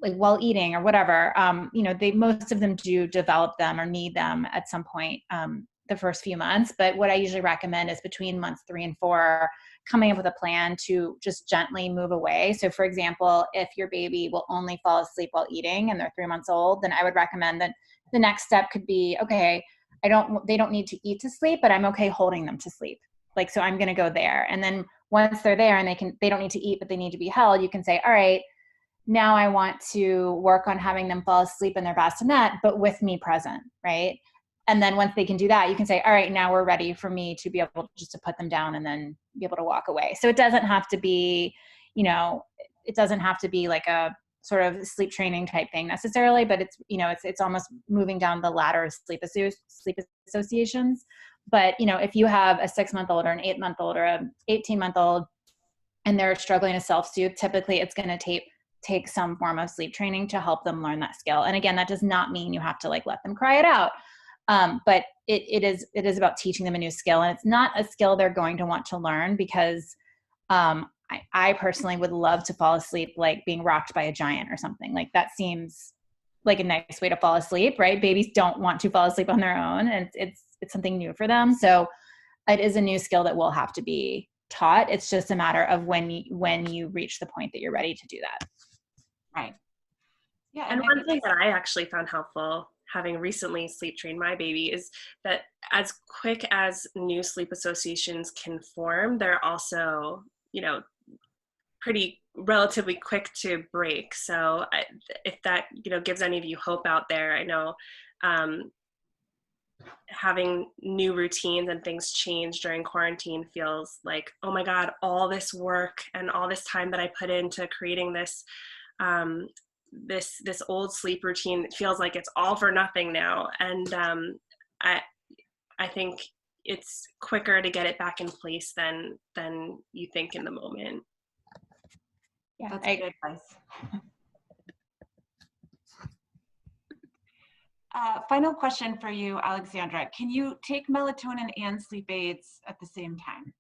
like while eating or whatever. Most of them do develop them or need them at some point the first few months. But what I usually recommend is between months 3 and 4, coming up with a plan to just gently move away. So for example, if your baby will only fall asleep while eating and they're 3 months old, then I would recommend that the next step could be, okay, they don't need to eat to sleep, but I'm okay holding them to sleep. Like, so I'm going to go there. And then once they're there and they don't need to eat, but they need to be held, you can say, all right, now I want to work on having them fall asleep in their bassinet, but with me present, right? And then once they can do that, you can say, all right, now we're ready for me to be able just to put them down and then be able to walk away. So it doesn't have to be, it doesn't have to be like a sort of sleep training type thing necessarily, but it's, it's almost moving down the ladder of sleep associations. But, if you have a 6-month-old or an 8-month-old or an 18-month-old and they're struggling to self-soothe, typically it's going to take some form of sleep training to help them learn that skill. And again, that does not mean you have to like let them cry it out. But it is about teaching them a new skill, and it's not a skill they're going to want to learn because I personally would love to fall asleep like being rocked by a giant or something. Like that seems like a nice way to fall asleep, right? Babies don't want to fall asleep on their own, and it's something new for them. So it is a new skill that will have to be taught. It's just a matter of when you reach the point that you're ready to do that. Right. Yeah. And one thing that I actually found helpful, having recently sleep trained my baby, is that as quick as new sleep associations can form, they're also, pretty relatively quick to break. So if that, gives any of you hope out there, I know having new routines and things change during quarantine feels like, oh my God, all this work and all this time that I put into creating this this old sleep routine, it feels like it's all for nothing now. And I think it's quicker to get it back in place than you think in the moment. Yeah, that's good advice. Final question for you, Alexandra. Can you take melatonin and sleep aids at the same time?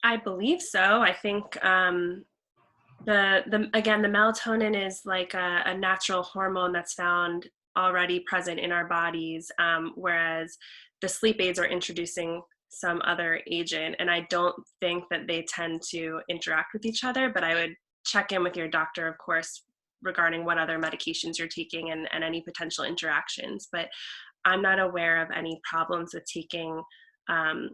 I believe so. I think the melatonin is like a natural hormone that's found already present in our bodies, whereas the sleep aids are introducing some other agent, and I don't think that they tend to interact with each other, but I would check in with your doctor, of course, regarding what other medications you're taking and any potential interactions. But I'm not aware of any problems with taking an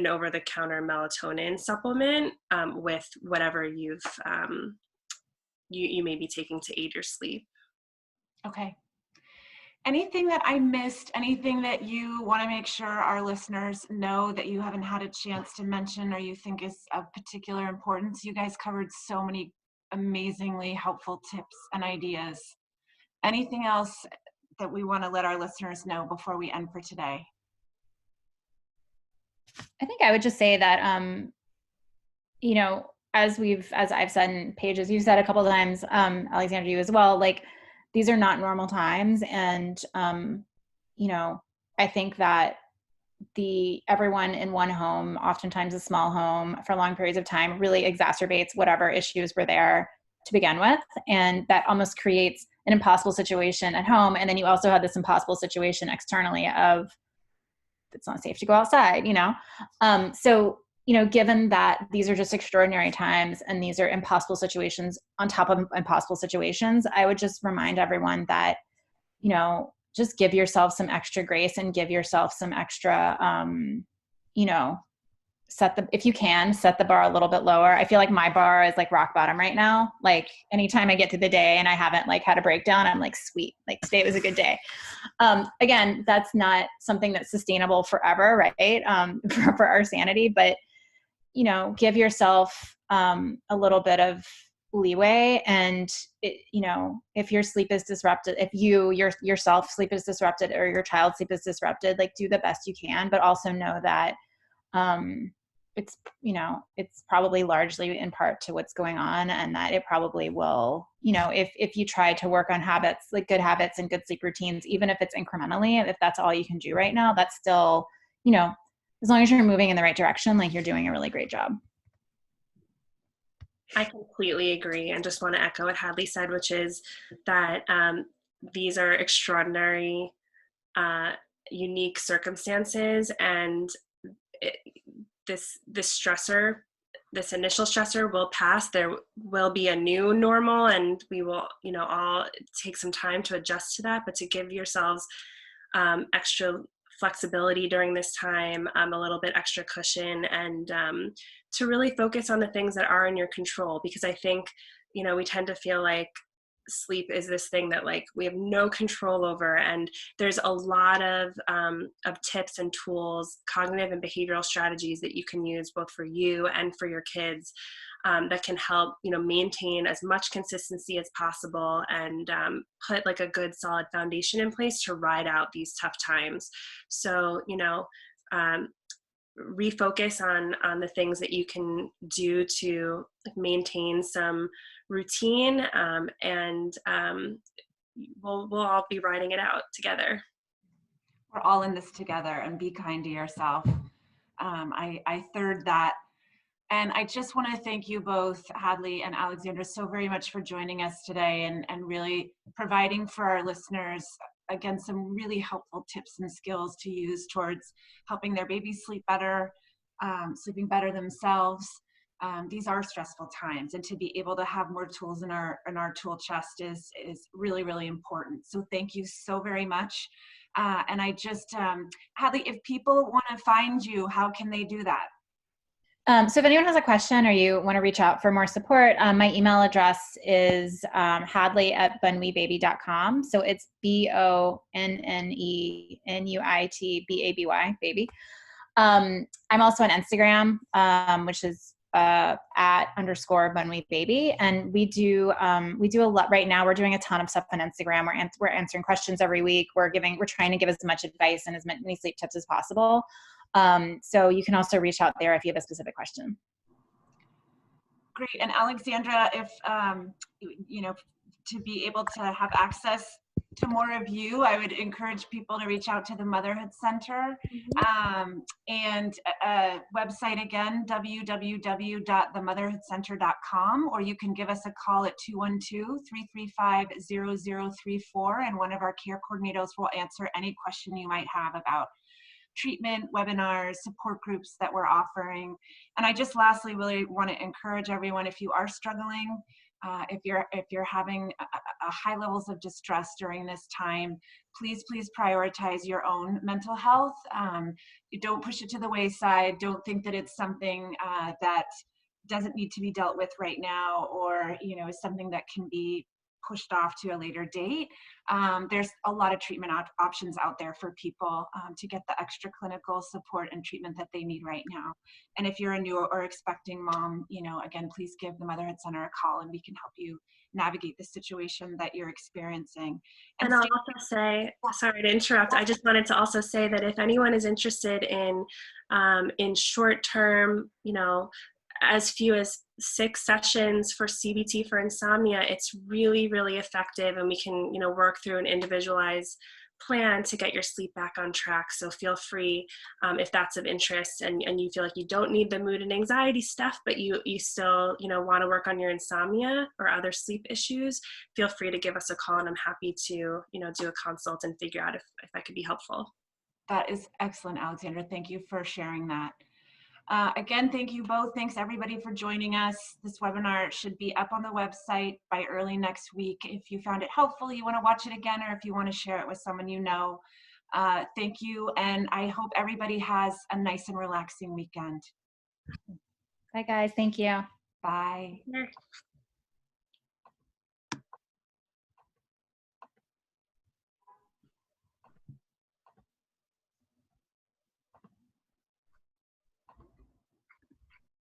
over-the-counter melatonin supplement with whatever you may be taking to aid your sleep. Okay. Anything that I missed, anything that you want to make sure our listeners know that you haven't had a chance to mention or you think is of particular importance? You guys covered so many amazingly helpful tips and ideas. Anything else that we want to let our listeners know before we end for today? I think I would just say that, as I've said in Pages, you've said a couple of times, Alexandra, you as well, like these are not normal times. And, I think that everyone in one home, oftentimes a small home for long periods of time, really exacerbates whatever issues were there to begin with. And that almost creates an impossible situation at home. And then you also have this impossible situation externally of it's not safe to go outside, So, given that these are just extraordinary times and these are impossible situations on top of impossible situations, I would just remind everyone that, just give yourself some extra grace and give yourself some extra, if you can, set the bar a little bit lower. I feel like my bar is like rock bottom right now. Like anytime I get through the day and I haven't like had a breakdown, I'm like, sweet, like today was a good day. Again, that's not something that's sustainable forever, right? For our sanity, but give yourself a little bit of leeway. And if your sleep is disrupted, if yourself sleep is disrupted or your child's sleep is disrupted, like do the best you can, but also know that it's probably largely in part to what's going on, and that it probably will, if you try to work on habits, like good habits and good sleep routines, even if it's incrementally, if that's all you can do right now, that's still, as long as you're moving in the right direction, like you're doing a really great job. I completely agree, and just want to echo what Hadley said, which is that these are extraordinary, unique circumstances, and this initial stressor will pass. There will be a new normal, and we will, all take some time to adjust to that. But to give yourselves extra flexibility during this time, a little bit extra cushion, and to really focus on the things that are in your control, because I think, we tend to feel like sleep is this thing that like we have no control over, and there's a lot of tips and tools, cognitive and behavioral strategies that you can use both for you and for your kids that can help, maintain as much consistency as possible and put like a good solid foundation in place to ride out these tough times. So, refocus on the things that you can do to maintain some routine, and we'll all be riding it out together. We're all in this together, and be kind to yourself. I third that. And I just want to thank you both, Hadley and Alexandra, so very much for joining us today and really providing for our listeners, again, some really helpful tips and skills to use towards helping their babies sleep better, sleeping better themselves. These are stressful times, and to be able to have more tools in our tool chest is really, really important. So thank you so very much. And I just, Hadley, if people want to find you, how can they do that? So if anyone has a question or you want to reach out for more support, my email address is hadley@bunweebaby.com. So it's BONNENUITBABY, baby. I'm also on Instagram, which is @_bunweebaby. And we do a lot right now. We're doing a ton of stuff on Instagram. We're answering questions every week. We're trying to give as much advice and as many sleep tips as possible. So you can also reach out there if you have a specific question. Great. And Alexandra, if, to be able to have access to more of you, I would encourage people to reach out to the Motherhood Center, and website again, www.themotherhoodcenter.com, or you can give us a call at 212-335-0034, and one of our care coordinators will answer any question you might have about treatment, webinars, support groups that we're offering. And I just lastly really want to encourage everyone, if you are struggling, if you're having a high levels of distress during this time, please prioritize your own mental health. You don't push it to the wayside. Don't think that it's something that doesn't need to be dealt with right now, or is something that can be pushed off to a later date. There's a lot of treatment options out there for people to get the extra clinical support and treatment that they need right now. And if you're a new or expecting mom, again, please give the Motherhood Center a call, and we can help you navigate the situation that you're experiencing. And I'll also say, sorry to interrupt, I just wanted to also say that if anyone is interested in short-term, as few as 6 sessions for CBT for insomnia, it's really, really effective, and we can, work through an individualized plan to get your sleep back on track. So feel free, if that's of interest, and you feel like you don't need the mood and anxiety stuff, but you still, want to work on your insomnia or other sleep issues, feel free to give us a call, and I'm happy to, do a consult and figure out if I could be helpful. That is excellent, Alexandra. Thank you for sharing that. Again, thank you both. Thanks everybody for joining us. This webinar should be up on the website by early next week. If you found it helpful, you want to watch it again, or if you want to share it with someone you know. Thank you, and I hope everybody has a nice and relaxing weekend. Bye guys, thank you. Bye.